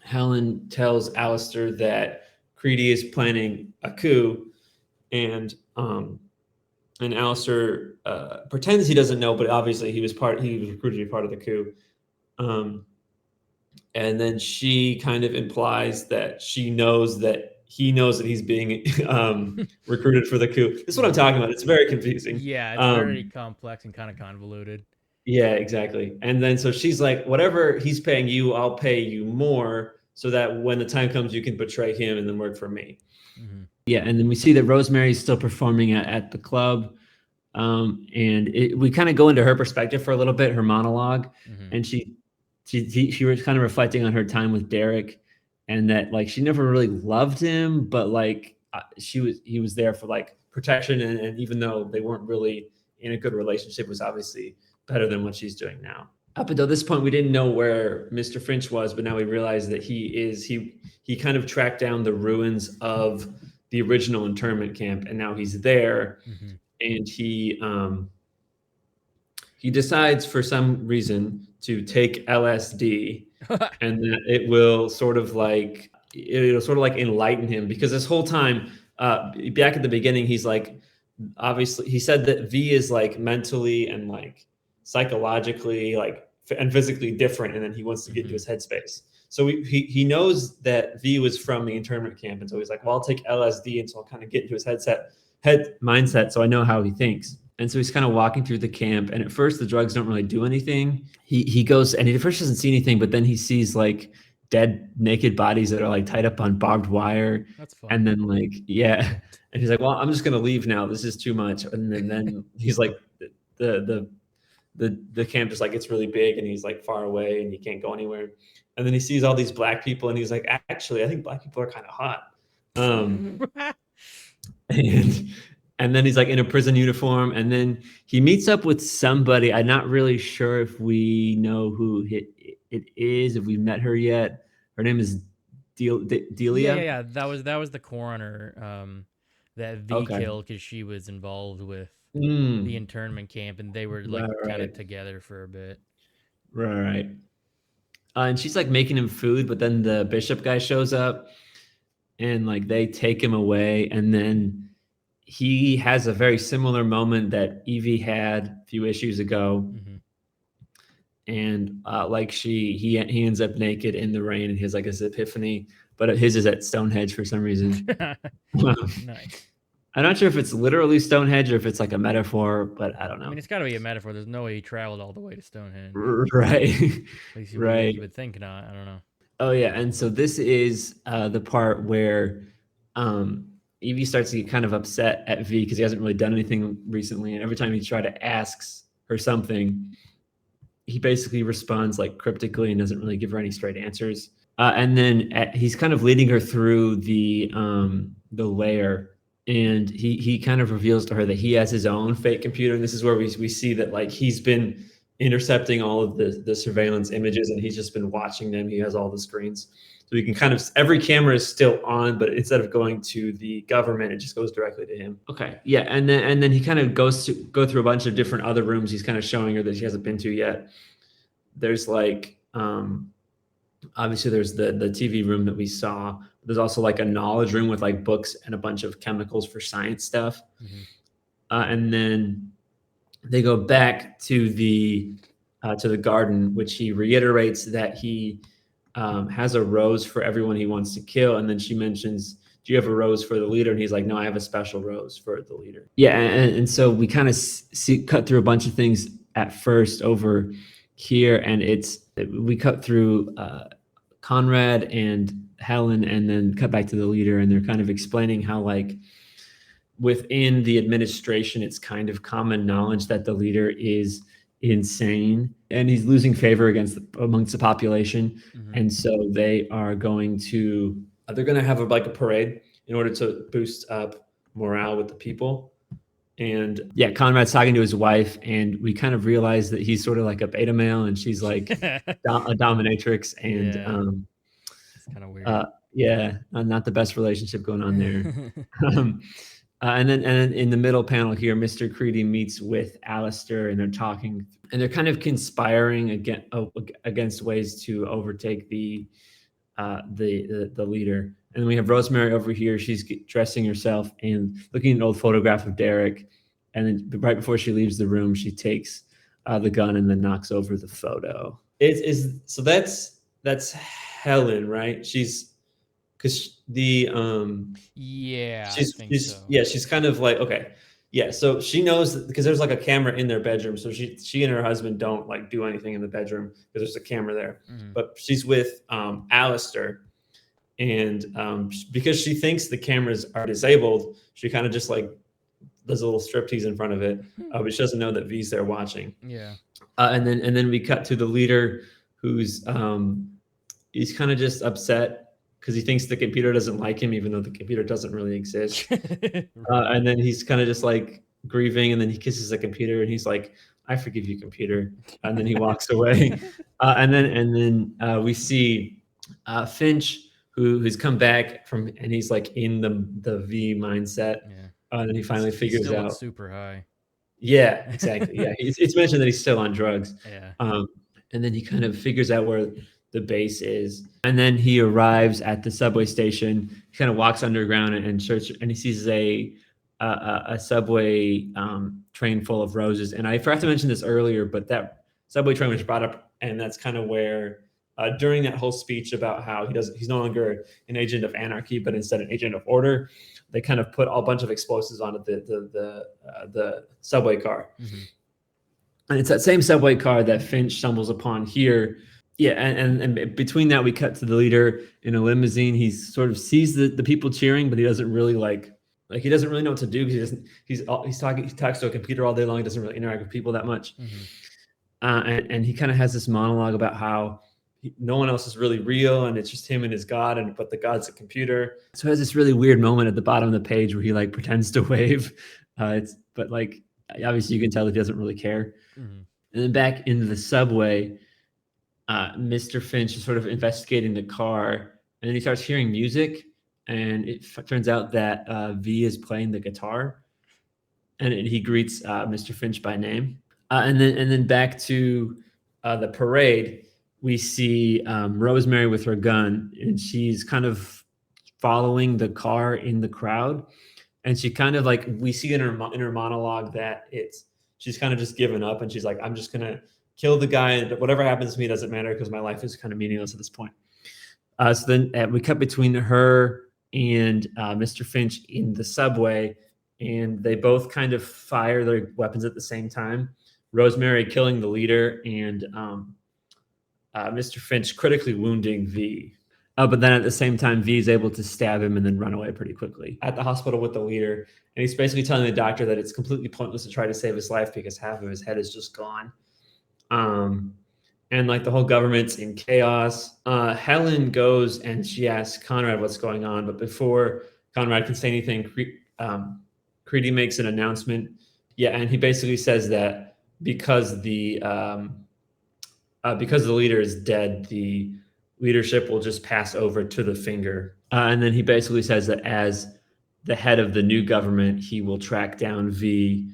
Helen tells Alistair that Creedy is planning a coup, and Alistair pretends he doesn't know, but obviously he was recruited to be part of the coup. And then she kind of implies that she knows that he knows that he's being recruited for the coup. This is what I'm talking about. It's very confusing. Yeah, it's very complex and kind of convoluted. Yeah, exactly. And then so she's like, whatever he's paying you, I'll pay you more so that when the time comes, you can betray him and then work for me. Mm-hmm. Yeah, and then we see that Rosemary's still performing at the club. And we kind of go into her perspective for a little bit, her monologue, and she was kind of reflecting on her time with Derek, and that like she never really loved him, but like he was there for like protection, and even though they weren't really in a good relationship, was obviously better than what she's doing now. Up until this point, we didn't know where Mr. Finch was, but now we realize that he kind of tracked down the ruins of the original internment camp, and now he's there. And he decides for some reason to take LSD, and that it'll sort of like enlighten him, because this whole time, back at the beginning, he's like, obviously he said that V is like mentally and like psychologically like and physically different, and then he wants to get into his headspace. So he knows that V was from the internment camp, and so he's like, well, I'll take LSD, and so I'll kind of get into his head mindset, so I know how he thinks. And so he's kind of walking through the camp, and at first the drugs don't really do anything. He goes, and he at first doesn't see anything, but then he sees like dead naked bodies that are like tied up on barbed wire. That's fun. And then like, yeah, and he's like, well, I'm just gonna leave now, this is too much. And then he's like, the camp just like gets really big, and he's like far away, and he can't go anywhere. And then he sees all these black people, and he's like, actually, I think black people are kind of hot. And then he's like in a prison uniform, and then he meets up with somebody. I'm not really sure if we know who it is, if we met her yet. Her name is Delia. Yeah. That was the coroner that V killed, because she was involved with the internment camp, and they were like kind of together for a bit. Right. And she's like making him food, but then the bishop guy shows up, and like they take him away, and then he has a very similar moment that Evie had a few issues ago. And like he ends up naked in the rain, and he has like his epiphany, but his is at Stonehenge for some reason. Nice. I'm not sure if it's literally Stonehenge or if it's like a metaphor, but I don't know. I mean, it's got to be a metaphor. There's no way he traveled all the way to Stonehenge. Right. At least you would think not. I don't know. Oh yeah, and so this is the part where Evie starts to get kind of upset at V because he hasn't really done anything recently, and every time he tries to ask her something, he basically responds like cryptically and doesn't really give her any straight answers. And then he's kind of leading her through the lair, and he kind of reveals to her that he has his own fake computer, and this is where we see that like he's been intercepting all of the surveillance images, and he's just been watching them. He has all the screens, so he can kind of, every camera is still on, but instead of going to the government, it just goes directly to him. Okay, yeah, and then he kind of go through a bunch of different other rooms. He's kind of showing her that she hasn't been to yet. There's like obviously there's the TV room that we saw. There's also like a knowledge room with like books and a bunch of chemicals for science stuff. And then they go back to the garden, which he reiterates that he has a rose for everyone he wants to kill, and then she mentions, do you have a rose for the leader? And he's like, no, I have a special rose for the leader. Yeah, and so we kind of cut through a bunch of things at first over here, and we cut through Conrad and Helen, and then cut back to the leader, and they're kind of explaining how, like, within the administration, it's kind of common knowledge that the leader is insane and he's losing favor amongst the population. And so they are going to have like a parade in order to boost up morale with the people. And yeah, Conrad's talking to his wife, and we kind of realize that he's sort of like a beta male and she's like a dominatrix. And it's kind of weird. Not the best relationship going on there. And then in the middle panel here, Mr. Creedy meets with Alistair, and they're talking, and they're kind of conspiring against ways to overtake the leader. And then we have Rosemary over here. She's dressing herself and looking at an old photograph of Derek. And then right before she leaves the room, she takes the gun and then knocks over the photo. So that's Helen, right? She's because she's kind of like, okay, yeah. So she knows because there's like a camera in their bedroom. So she and her husband don't like do anything in the bedroom because there's a camera there. But she's with Alistair. And because she thinks the cameras are disabled, she kind of just like does a little striptease in front of it, but she doesn't know that V's there watching. And then we cut to the leader, who's he's kind of just upset because he thinks the computer doesn't like him, even though the computer doesn't really exist. And then he's kind of just like grieving, and then he kisses the computer, and he's like, "I forgive you, computer." And then he walks away. And then we see Finch, who's come back from, and he's like in the V mindset. And then he finally figures out super high. Yeah, exactly. Yeah, it's mentioned that he's still on drugs. And then he kind of figures out where the base is, and then he arrives at the subway station. He kind of walks underground and searches, and he sees a subway train full of roses. And I forgot to mention this earlier, but that subway train was brought up, and that's kind of where during that whole speech about how he's no longer an agent of anarchy, but instead an agent of order, they kind of put a bunch of explosives onto the subway car. And it's that same subway car that Finch stumbles upon here. Yeah, and between that, we cut to the leader in a limousine. He sort of sees the people cheering, but he doesn't really he doesn't really know what to do because he talks to a computer all day long. He doesn't really interact with people that much. And he kind of has this monologue about how no one else is really real, and it's just him and his God, but the God's a computer. So he has this really weird moment at the bottom of the page where he like pretends to wave, but like obviously you can tell that he doesn't really care. And then back into the subway, Mr. Finch is sort of investigating the car, and then he starts hearing music, and it turns out that V is playing the guitar, and he greets Mr. Finch by name. And then back to the parade, we see Rosemary with her gun, and she's kind of following the car in the crowd, and she kind of like, we see in her monologue that she's kind of just given up, and she's like, I'm just gonna kill the guy, and whatever happens to me doesn't matter because my life is kind of meaningless at this point. So then we cut between her and Mr. Finch in the subway, and they both kind of fire their weapons at the same time. Rosemary killing the leader, and Mr. Finch critically wounding V. But then at the same time, V is able to stab him and then run away pretty quickly. At the hospital with the leader, and he's basically telling the doctor that it's completely pointless to try to save his life because half of his head is just gone. And like the whole government's in chaos. Helen goes and she asks Conrad what's going on, but before Conrad can say anything, Creedy makes an announcement. Yeah, and he basically says that because the leader is dead, the leadership will just pass over to the finger. And then he basically says that as the head of the new government, he will track down V,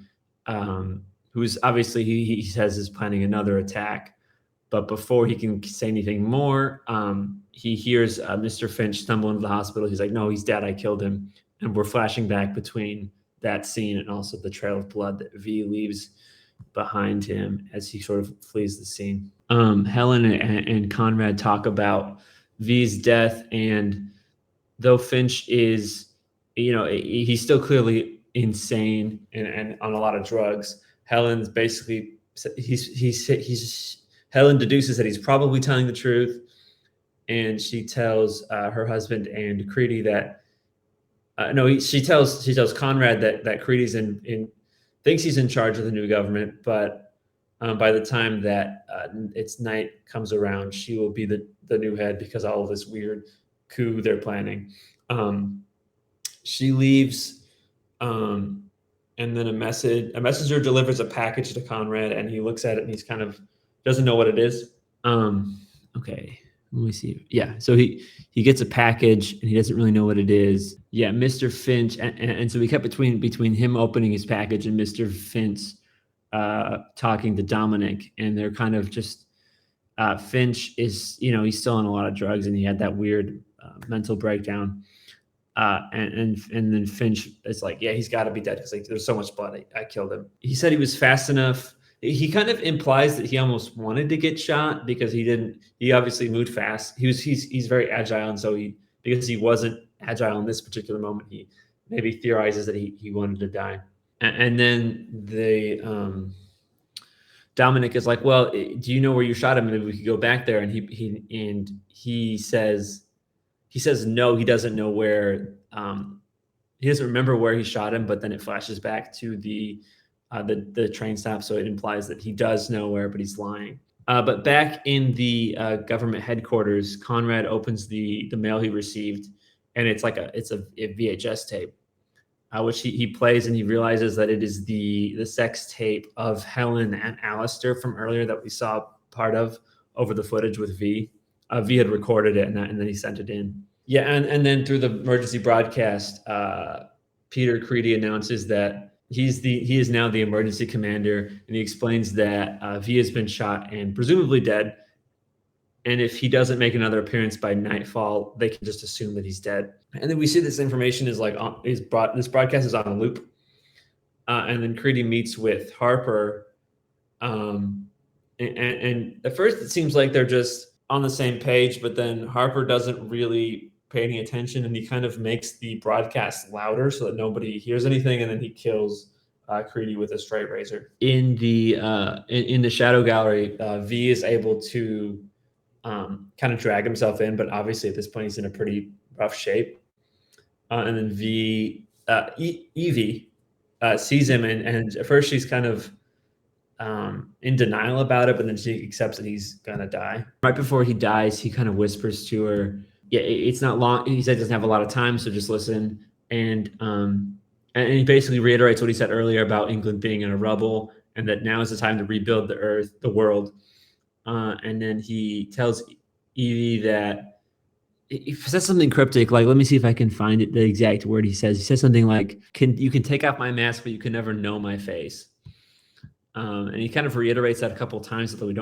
who's obviously, he says, is planning another attack. But before he can say anything more, he hears Mr. Finch stumble into the hospital. He's like, no, he's dead. I killed him. And we're flashing back between that scene and also the trail of blood that V leaves behind him as he sort of flees the scene. Helen and Conrad talk about V's death. And though Finch is, he's still clearly insane and on a lot of drugs, Helen's basically, Helen deduces that he's probably telling the truth. And she tells her husband and Creedy that, she tells Conrad that Creedy's thinks he's in charge of the new government, but by the time that its night comes around, she will be the new head because all of this weird coup they're planning. She leaves, and then a messenger delivers a package to Conrad, and he looks at it and he's kind of doesn't know what it is. Okay, let me see. Yeah, so he gets a package and he doesn't really know what it is. Yeah, Mr. Finch, and so we kept between him opening his package and Mr. Finch talking to Dominic, and they're kind of just Finch is, he's still on a lot of drugs and he had that weird mental breakdown. And then Finch is like, yeah, he's got to be dead because there's so much blood. I killed him. He said he was fast enough. He kind of implies that he almost wanted to get shot because he didn't. He obviously moved fast. He's very agile, and so because he wasn't agile in this particular moment, he maybe theorizes that he wanted to die. And then Dominic is like, well, do you know where you shot him? Maybe we could go back there. And he says no, he doesn't know where. He doesn't remember where he shot him, but then it flashes back to the train stop, so it implies that he does know where, but he's lying. But back in the government headquarters, Conrad opens the mail he received, and it's a VHS tape, which he plays, and he realizes that it is the sex tape of Helen and Alistair from earlier that we saw part of over the footage with V. V had recorded it, and then he sent it in. Yeah, and then through the emergency broadcast, Peter Creedy announces that he is now the emergency commander, and he explains that V has been shot and presumably dead. And if he doesn't make another appearance by nightfall, they can just assume that he's dead. And then we see this information is this broadcast is on a loop. And then Creedy meets with Harper. And at first it seems like they're just on the same page, but then Harper doesn't really pay any attention, and he kind of makes the broadcast louder so that nobody hears anything, and then he kills Creedy with a straight razor. In the shadow gallery, V is able to kind of drag himself in, but obviously at this point he's in a pretty rough shape. And then Evie sees him, and at first she's kind of in denial about it, but then she accepts that he's gonna die. Right before he dies, he kind of whispers to her, yeah, it's not long. He said he doesn't have a lot of time, so just listen. And he basically reiterates what he said earlier about England being in a rubble, and that now is the time to rebuild the world. And then he tells Evie that he says something cryptic, like, let me see if I can find it, the exact word he says. He says something like, you can take off my mask, but you can never know my face. And he kind of reiterates that a couple of times, although he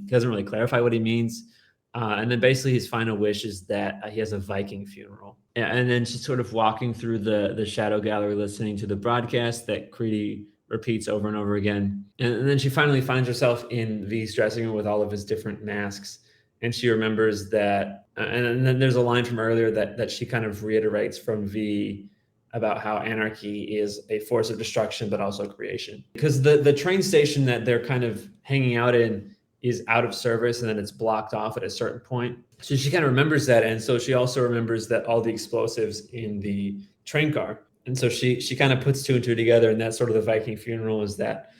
doesn't really clarify what he means. And then basically his final wish is that he has a Viking funeral. And then she's sort of walking through the shadow gallery, listening to the broadcast that Creedy repeats over and over again. And then she finally finds herself in V's dressing room with all of his different masks. And she remembers that, and then there's a line from earlier that she kind of reiterates from V about how anarchy is a force of destruction, but also creation. Because the train station that they're kind of hanging out in is out of service, and then it's blocked off at a certain point. So she kind of remembers that, and so she also remembers that all the explosives in the train car. And so she kind of puts two and two together, and that's sort of the Viking funeral, is that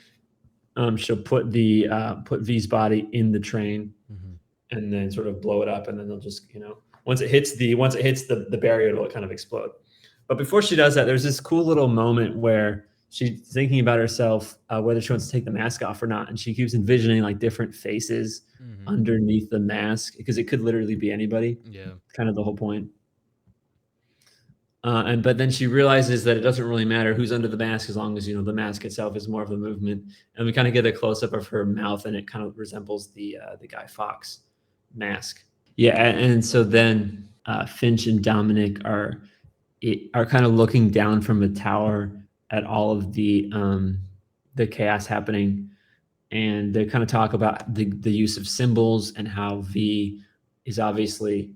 she'll put V's body in the train, and then sort of blow it up, and then they'll just, once it hits the barrier, it'll kind of explode. But before she does that, there's this cool little moment where she's thinking about herself, whether she wants to take the mask off or not, and she keeps envisioning like different faces underneath the mask, because it could literally be anybody. Yeah, kind of the whole point. But then she realizes that it doesn't really matter who's under the mask, as long as the mask itself is more of a movement. And we kind of get a close up of her mouth, and it kind of resembles the Guy Fawkes mask. Yeah, and so then Finch and Dominic are kind of looking down from a tower at all of the chaos happening, and they kind of talk about the use of symbols and how V is obviously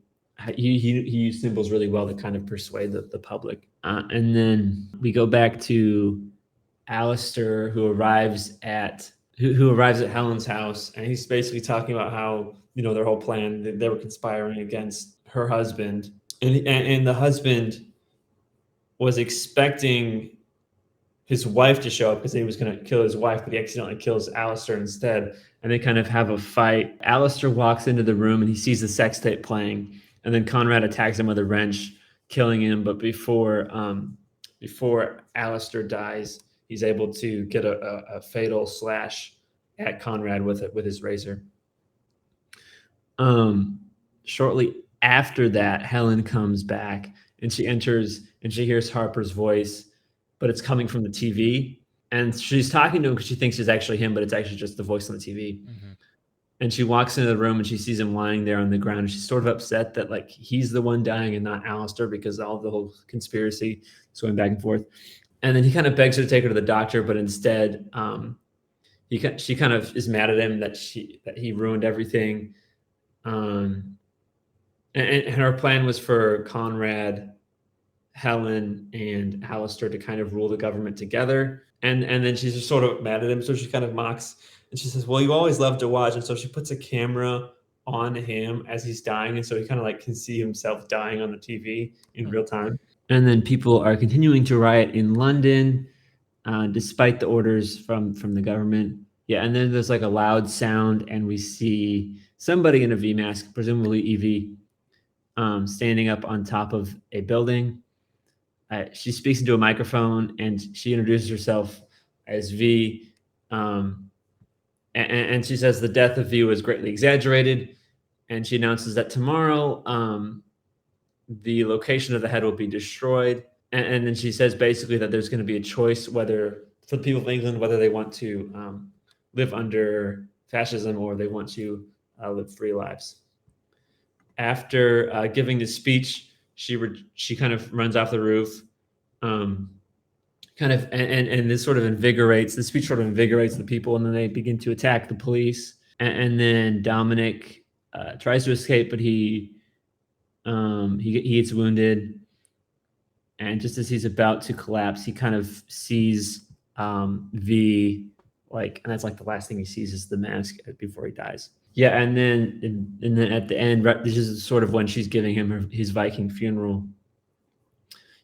he used symbols really well to kind of persuade the public. And then we go back to Alistair, who arrives at Helen's house, and he's basically talking about how their whole plan, they were conspiring against her husband, and the husband was expecting his wife to show up because he was going to kill his wife, but he accidentally kills Alistair instead. And they kind of have a fight. Alistair walks into the room and he sees the sex tape playing, and then Conrad attacks him with a wrench, killing him. But before Alistair dies, he's able to get a fatal slash at Conrad with his razor. Shortly after that, Helen comes back and she enters and she hears Harper's voice, but it's coming from the TV. And she's talking to him because she thinks it's actually him, but it's actually just the voice on the TV. Mm-hmm. And she walks into the room and she sees him lying there on the ground. And she's sort of upset that like he's the one dying and not Alistair, because all the whole conspiracy is going back and forth. And then he kind of begs her to take her to the doctor, but instead, she kind of is mad at him that he ruined everything. And her plan was for Conrad, Helen, and Alistair to kind of rule the government together. And then she's just sort of mad at him, so she kind of mocks, and she says, "Well, you always love to watch." And so she puts a camera on him as he's dying, and so he kind of like can see himself dying on the TV in real time. And then people are continuing to riot in London, despite the orders from the government. Yeah, and then there's like a loud sound, and we see somebody in a V mask, presumably Evie, standing up on top of a building. She speaks into a microphone and she introduces herself as V. And she says the death of V was greatly exaggerated. And she announces that tomorrow the location of the head will be destroyed. And then she says basically that there's going to be a choice whether for the people of England, whether they want to live under fascism or they want to live free lives. After giving this speech, she kind of runs off the roof, and this sort of invigorates the speech, sort of invigorates the people, and then they begin to attack the police. And then Dominic tries to escape, but he gets wounded. And just as he's about to collapse, he kind of sees V, and that's like the last thing he sees is the mask before he dies. Yeah, and then at the end, this is sort of when she's giving him his Viking funeral.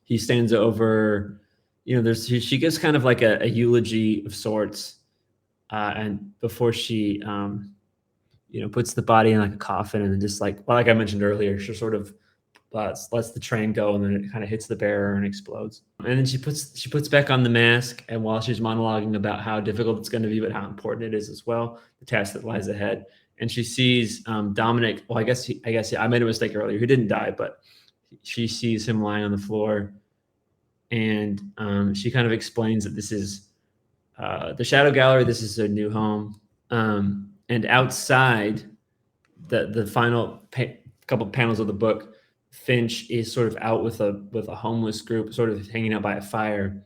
He stands over, she gives kind of like a eulogy of sorts, and before she, puts the body in like a coffin, and then just like I mentioned earlier, she sort of lets the train go, and then it kind of hits the bearer and explodes. And then she puts back on the mask, and while she's monologuing about how difficult it's going to be, but how important it is as well, the task that lies ahead. And she sees Dominic. Well, I guess I made a mistake earlier. He didn't die, but she sees him lying on the floor, and she kind of explains that this is the Shadow Gallery. This is a new home, and outside the final couple panels of the book, Finch is sort of out with a homeless group, sort of hanging out by a fire,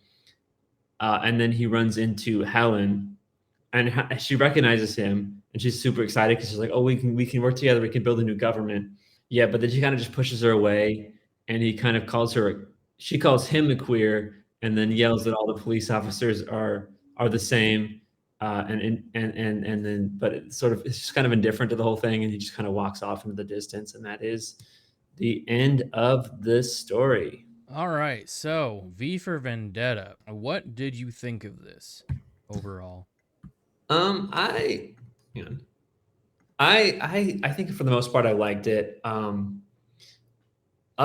and then he runs into Helen, and she recognizes him. And she's super excited because she's like, "Oh, we can work together. We can build a new government." Yeah, but then she kind of just pushes her away, and he kind of she calls him a queer, and then yells that all the police officers are the same, and then but it's just kind of indifferent to the whole thing, and he just kind of walks off into the distance, and that is the end of this story. All right, so V for Vendetta. What did you think of this overall? I think for the most part I liked it. Up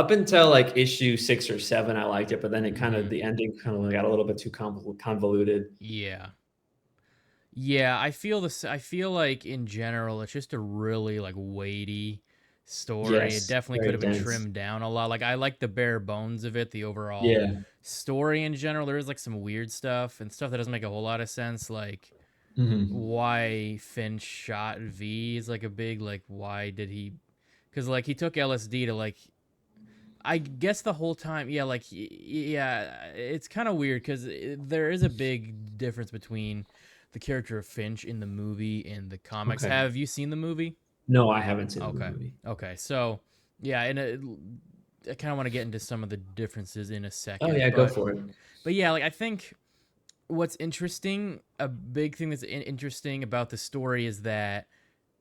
until like issue 6 or 7, I liked it, but then it kind of the ending kind of got a little bit too convoluted. Yeah. Yeah, I feel this. I feel like in general, it's just a really like weighty story. It Yes, definitely could very have been dense. trimmed down a lot. Like I like the bare bones of it, the overall Yeah. story in general. There is like some weird stuff and stuff that doesn't make a whole lot of sense. Like Mm-hmm. why Finch shot V is like a big like why did he? Because like he took LSD to like I guess the whole time, yeah, like yeah, it's kind of weird because there is a big difference between the character of Finch in the movie and the comics. Okay. Have you seen the movie? No, I haven't seen the Okay. movie. Okay. So, yeah, and I kind of want to get into some of the differences in a Oh second, yeah, go for it. but yeah, like I think what's interesting, a big thing that's interesting about the story is that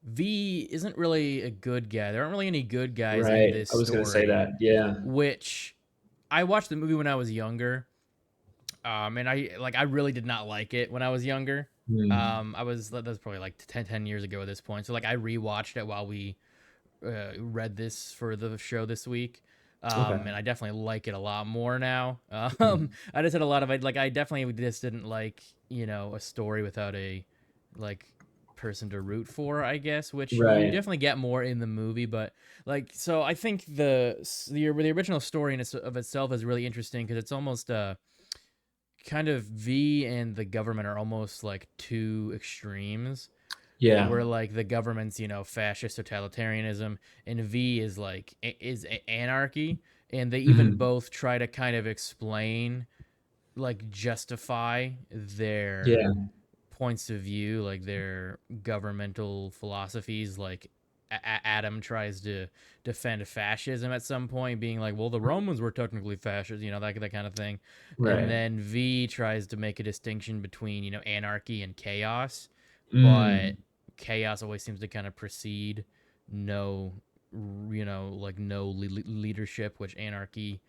V isn't really a good guy. There aren't really any good guys in Right. this I was gonna say story, that. Yeah. which I watched the movie when I was younger. And I really did not like it when I was younger. Hmm. That was probably like 10 years ago at this point. So like I rewatched it while we read this for the show this week. Okay. And I definitely like it a lot more now. Mhm. I just had a lot of like I definitely just didn't like a story without a like person to root for, I guess, which you Right. definitely get more in the movie. But like, so I think the original story of itself is really interesting because it's almost kind of V and the government are almost like two extremes Yeah. where like the government's fascist totalitarianism and V is anarchy, and they even Hmm. both try to kind of explain, like justify their Yeah. points of view, like their governmental philosophies. Like Adam tries to defend fascism at some point, being like, "Well, the Romans were technically fascist," that kind of thing. And Right. then V tries to make a distinction between anarchy and chaos, but Mm. chaos always seems to kind of precede no, like no leadership, which anarchy,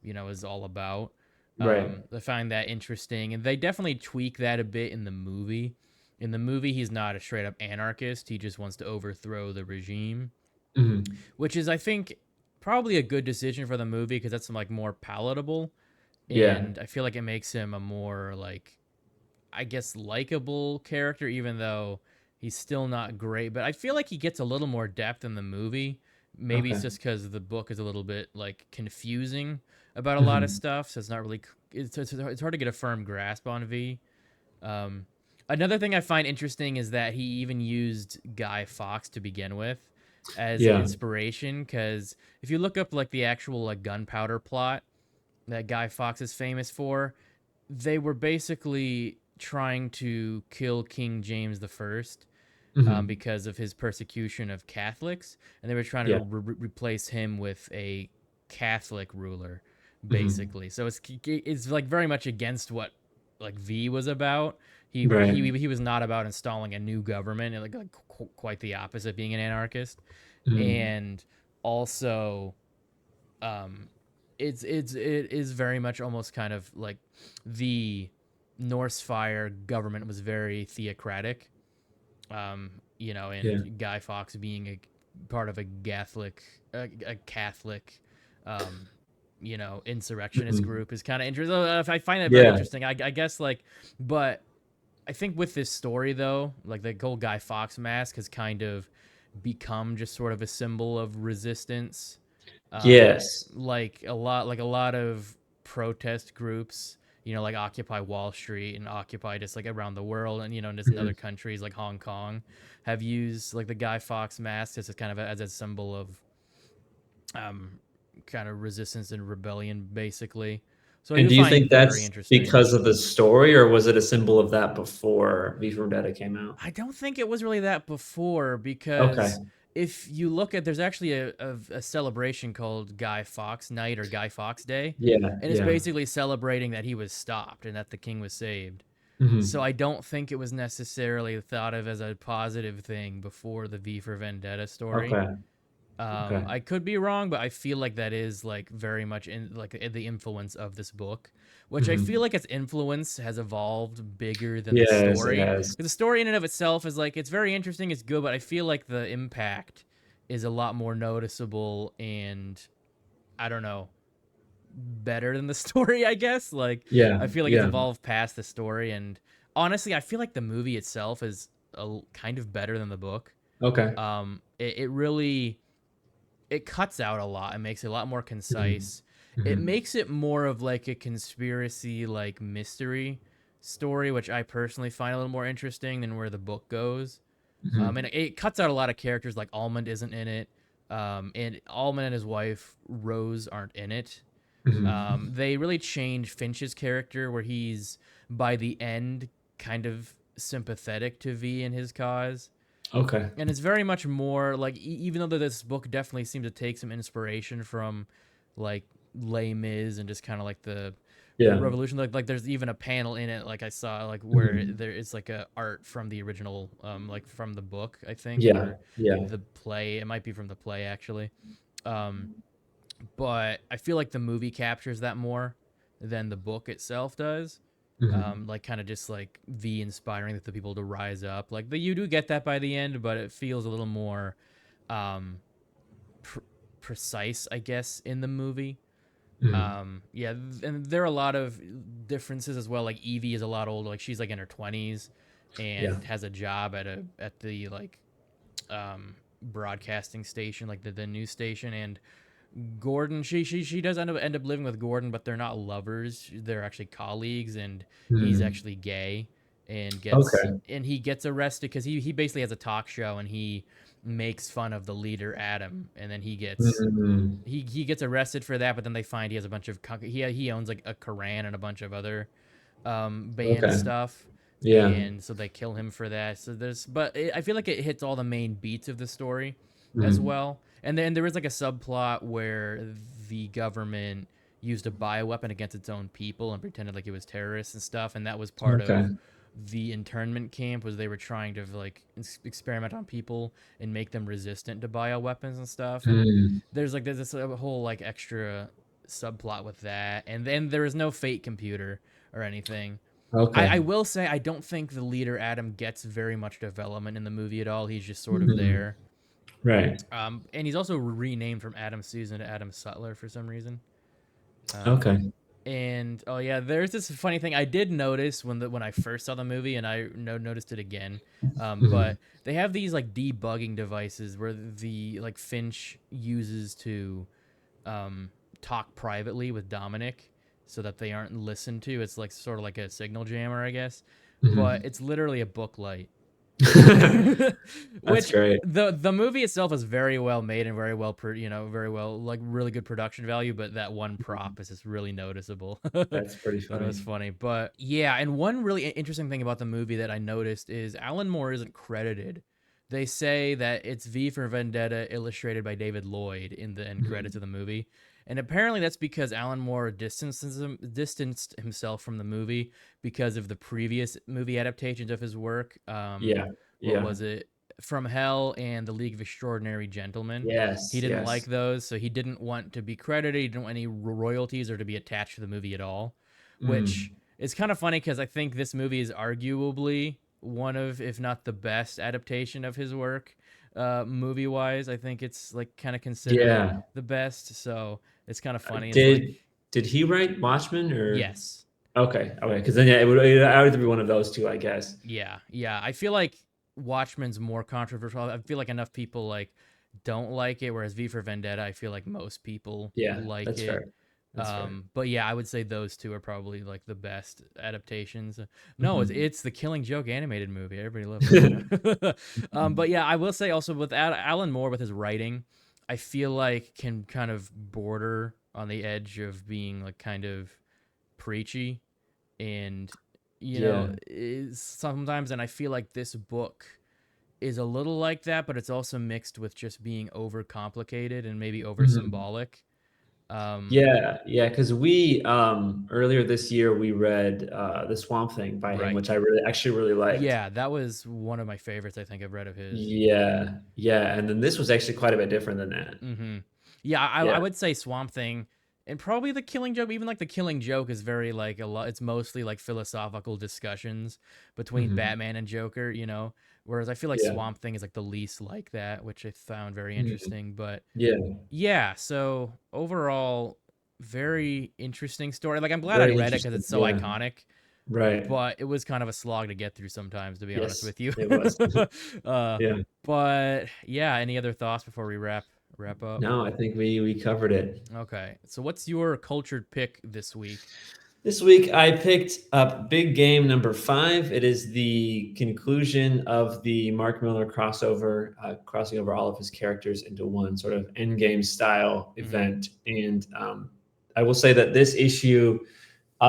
is all about. Right. I find that interesting, and they definitely tweak that a bit in the movie. In the movie, he's not a straight up anarchist. He just wants to overthrow the regime, Hmm. which is, I think, probably a good decision for the movie because that's like more palatable, Yeah. and I feel like it makes him a more like, I guess, likable character, even though he's still not great. But I feel like he gets a little more depth in the movie. Maybe it's Okay. just because the book is a little bit like confusing about a lot of Hmm. stuff, so it's not really it's hard to get a firm grasp on V. Um, Another thing I find interesting is that he even used Guy Fawkes to begin with as an Yeah. inspiration, because if you look up like the actual like gunpowder plot that Guy Fawkes is famous for, they were basically trying to kill King James the First, Hmm. because of his persecution of Catholics, and they were trying to Yeah. replace him with a Catholic ruler, Hmm. basically. So it's like very much against what like V was about. Right. He was not about installing a new government, and quite the opposite, being an anarchist. Hmm. And also, um, it is very much almost kind of like the Norse Fire government was very theocratic, Yeah. and Guy Fawkes being a part of a Catholic, um, insurrectionist Hmm. group is kind of interesting. I find that very Yeah. interesting. I guess like, but I think with this story though, like the whole Guy Fawkes mask has kind of become just sort of a symbol of resistance. Yes. Like a lot of protest groups, like Occupy Wall Street and Occupy just like around the world, and just in other Hmm. countries like Hong Kong, have used like the Guy Fawkes mask as a kind of as a symbol of um kind of resistance and rebellion, basically. So I And do do you find think that very that's interesting. because of the story, or was it a symbol of that before V for Vendetta came out? I don't think it was really that before, Okay. because if you look at, there's actually a celebration called Guy Fawkes Night or Guy Fawkes Day, Yeah. and it's Yeah. basically celebrating that he was stopped and that the king was saved. So Hmm. I don't think it was necessarily thought of as a positive thing before the V for Vendetta story. Okay. Okay. I could be wrong, but I feel like that is like very much in like the influence of this book, which I feel Hmm. like its influence has evolved bigger than the Yes, it story. has. The story in and of itself is like, it's very interesting, it's good, but I feel like the impact is a lot more noticeable and, I don't know, better than the story, I guess. Like, Yeah. I feel like it's Yeah. evolved past the story, and honestly, I feel like the movie itself is kind of better than the book. Okay. It really, it cuts out a lot and makes it a lot more Hmm. concise. It Hmm. makes it more of like a conspiracy, like mystery story, which I personally find a little more interesting than where the book goes. And Hmm. it cuts out a lot of characters, like Almond isn't in it, and Almond and his wife Rose aren't in it. Hmm. They really change Finch's character, where he's by the end kind of sympathetic to V and his cause. Okay. And it's very much more like even though this book definitely seems to take some inspiration from like Les Mis and just kind of like the Yeah. revolution, like there's even a panel in it like I saw like where Mhm. there is like a art from the original like from the book I think, Yeah. or Yeah. the play. It might be from the play actually. um but I feel like the movie captures that more than the book itself does. Mhm. Like kind of just like the inspiring the people to rise up. Like you do get that by the end, but it feels a little more um, pr- precise, I guess, in the movie. Mhm. Yeah, and there are a lot of differences as well. Like Evie is a lot older. Like she's like in her 20s Yeah. and has a job at the like broadcasting station, like the news station, and Gordon, she does end up living with Gordon, but they're not lovers. They're actually colleagues, and he's Mm. actually gay, and Okay. he gets arrested because he basically has a talk show and he makes fun of the leader Adam, and then Mm. he gets arrested for that. But then they find he has a bunch of he owns like a Quran and a bunch of other banned Okay. stuff, Yeah. and so they kill him for that. So I feel like it hits all the main beats of the story as Mhm. well. And then there is like a subplot where the government used a bioweapon against its own people and pretended like it was terrorists and stuff, and that was part Okay. of the internment camp. Was they were trying to like experiment on people and make them resistant to bioweapons and stuff. And Mm. there's this whole like extra subplot with that, and then there is no fate computer or anything. I Okay. will say I don't think the leader Adam gets very much development in the movie at all. He's just sort of Mm. there. Right. And he's also renamed from Adam Susan to Adam Sutler for some reason. Um, Okay. and oh yeah, there's this funny thing I did notice when I first saw the movie, and I noticed it again. Mhm. But they have these like debugging devices where the like Finch uses to um, talk privately with Dominic so that they aren't listened to. It's like sort of like a signal jammer, I guess, but Mhm. it's literally a book light. That's Which great. the movie itself is very well made and very well very well like really good production value, but that one Mhm. prop is just really noticeable. Thought That's pretty it was funny. funny. But yeah, and one really interesting thing about the movie that I noticed is Alan Moore isn't credited. They say that it's V for Vendetta illustrated by David Lloyd in the end credits Mhm. of the movie. And apparently that's because Alan Moore distanced himself from the movie because of the previous movie adaptations of his work. Yeah. What Yeah. was it? From Hell and The League of Extraordinary Gentlemen. He Yes. didn't like Yes. those, so he didn't want to be credited. He didn't want any royalties or to be attached to the movie at all, which Mm. is kind of funny because I think this movie is arguably one of, if not the best adaptation of his work, movie wise. I think it's like kind of considered Yeah. the best. So it's kind of funny. It's like, Did he write Watchmen or yes, okay? Okay. Because then yeah, it would be one of those two, I guess. yeah. I feel like Watchmen's more controversial. I feel like enough people like don't like it, whereas V for Vendetta, I feel like most people Yeah. like That's it. fair. That's fair. But yeah, I would say those two are probably like the best adaptations. No, Mhm. it's the Killing Joke animated movie. Everybody loves that. Mhm. But yeah, I will say also with Alan Moore with his writing, I feel like can kind of border on the edge of being like kind of preachy, and Yeah. sometimes, and I feel like this book is a little like that, but it's also mixed with just being over complicated and maybe over Mhm. symbolic. um Yeah, yeah, because we earlier this year we read The Swamp Thing by him, right. which I actually really liked. Yeah, that was one of my favorites I think I've read of his. Yeah, yeah, and then this was actually quite a bit different than that. Mm-hmm. Yeah, I Yeah. would say Swamp Thing and probably The Killing Joke. Even like The Killing Joke is very like a lot. It's mostly like philosophical discussions between Mhm. Batman and Joker. Whereas I feel like Yeah. Swamp Thing is like the least like that, which I found very Mhm. interesting. But Yeah. yeah, so overall, very interesting story. Like I'm glad I Very read it because interesting. it's so Yeah. iconic, Right. but it was kind of a slog to get through sometimes, to be honest Yes, with you. it was. uh, Yeah. but yeah, any other thoughts before we wrap up? No, I think we covered it. Okay, so what's your cultured pick this week? This week I picked up Big Game number 5. It is the conclusion of the Mark Millar crossover, crossing over all of his characters into one sort of endgame style Mm-hmm. event. And I will say that this issue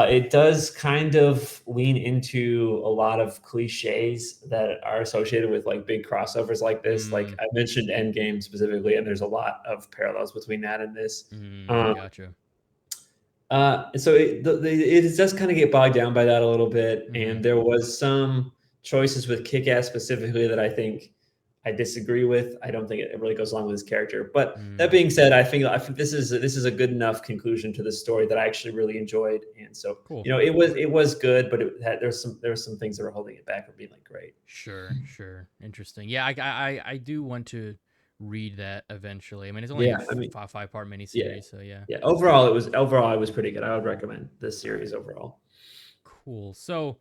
It does kind of lean into a lot of cliches that are associated with like big crossovers like this. Like Mm, I mentioned Endgame specifically, and there's a lot of parallels between that and this. mm, Um, gotcha. so it does kind of get bogged down by that a little bit, Mm-hmm. and there was some choices with Kick-Ass specifically that I think I disagree with. I don't think it really goes along with his character. But that Mm, being said, I think this is a good enough conclusion to the story that I actually really enjoyed, and so cool. it was good, but there were some things that were holding it back from being like great. Sure, sure. Interesting. Yeah, I do want to read that eventually. I mean, it's only a Yeah, I mean, five-part yeah, miniseries, so yeah. yeah. Overall, it was pretty good. I would recommend this series overall. Cool. So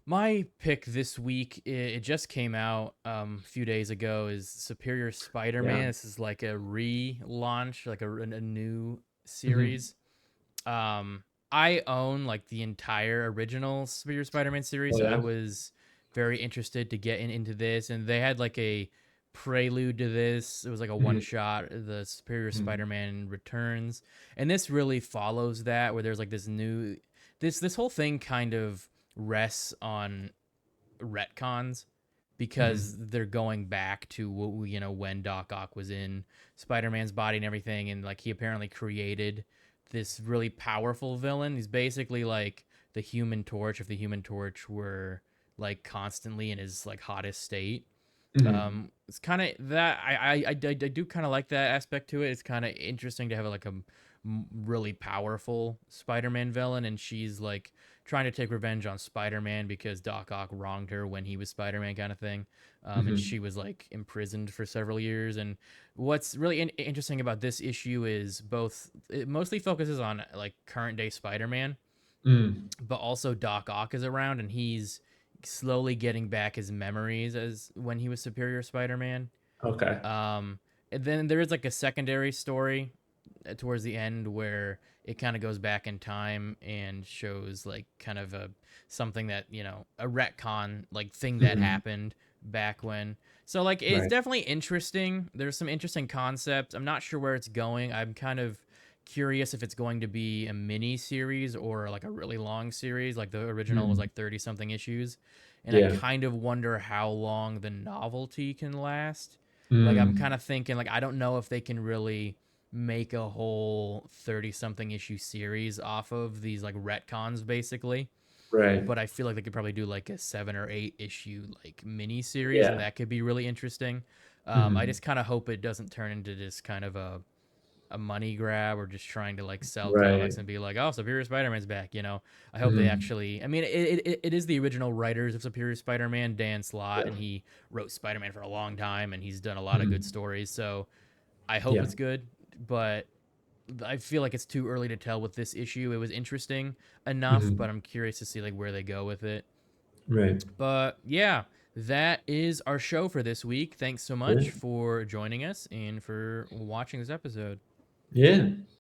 my pick this week, it just came out a few days ago, is Superior Yeah. Spider-Man. This is like a relaunch, like a new Hmm. series. Um, I own like the entire original Superior Spider-Man series, Oh so I yeah. was very interested to get into this, and they had like a prelude to this. It was like a one Hmm. shot, the Superior Hmm. Spider-Man Returns, and this really follows that, where there's like this whole thing kind of rests on retcons because Hmm. they're going back to when Doc Ock was in Spider-Man's body and everything, and like he apparently created this really powerful villain. He's basically like the Human Torch if the Human Torch were like constantly in his like hottest state. Hmm. It's kind of that I do kind of like that aspect to it. It's kind of interesting to have like a really powerful Spider-Man villain, and she's like trying to take revenge on Spider-Man because Doc Ock wronged her when he was Spider-Man, kind of thing. And Hmm. she was like imprisoned for several years. And what's really interesting about this issue is both it mostly focuses on like current day Spider-Man, Mm. but also Doc Ock is around, and he's slowly getting back his memories as when he was Superior Spider-Man. Okay. Um, and then there is like a secondary story towards the end where it kind of goes back in time and shows like kind of a something that a retcon like thing that Hmm. happened back when. So like it's Right. definitely interesting. There's some interesting concepts. I'm not sure where it's going. I'm kind of curious if it's going to be a mini series or like a really long series. Like the original was Mm. like 30 something issues, and I Yeah. kind of wonder how long the novelty can last. Like I'm kind Mm. of thinking like I don't know if they can really make a whole 30 something issue series off of these like retcons basically, Right. but I feel like they could probably do like a 7 or 8 issue like mini series, and Yeah. that could be really interesting. I Hmm. just kind of hope it doesn't turn into this kind of a money grab or just trying to like sell Right. comics and be like, oh, Superior Spider-Man's back. I hope they Mm. actually, I mean, it is the original writers of Superior Spider-Man, Dan Slott, Yeah. and he wrote Spider-Man for a long time and he's done a lot of good Hmm. stories, so I hope Yeah. it's good. But I feel like it's too early to tell with this issue. It was interesting enough, but Hmm. I'm curious to see like where they go with it. Right. But yeah, that is our show for this week. Thanks so Yeah. much for joining us and for watching this episode. Yeah.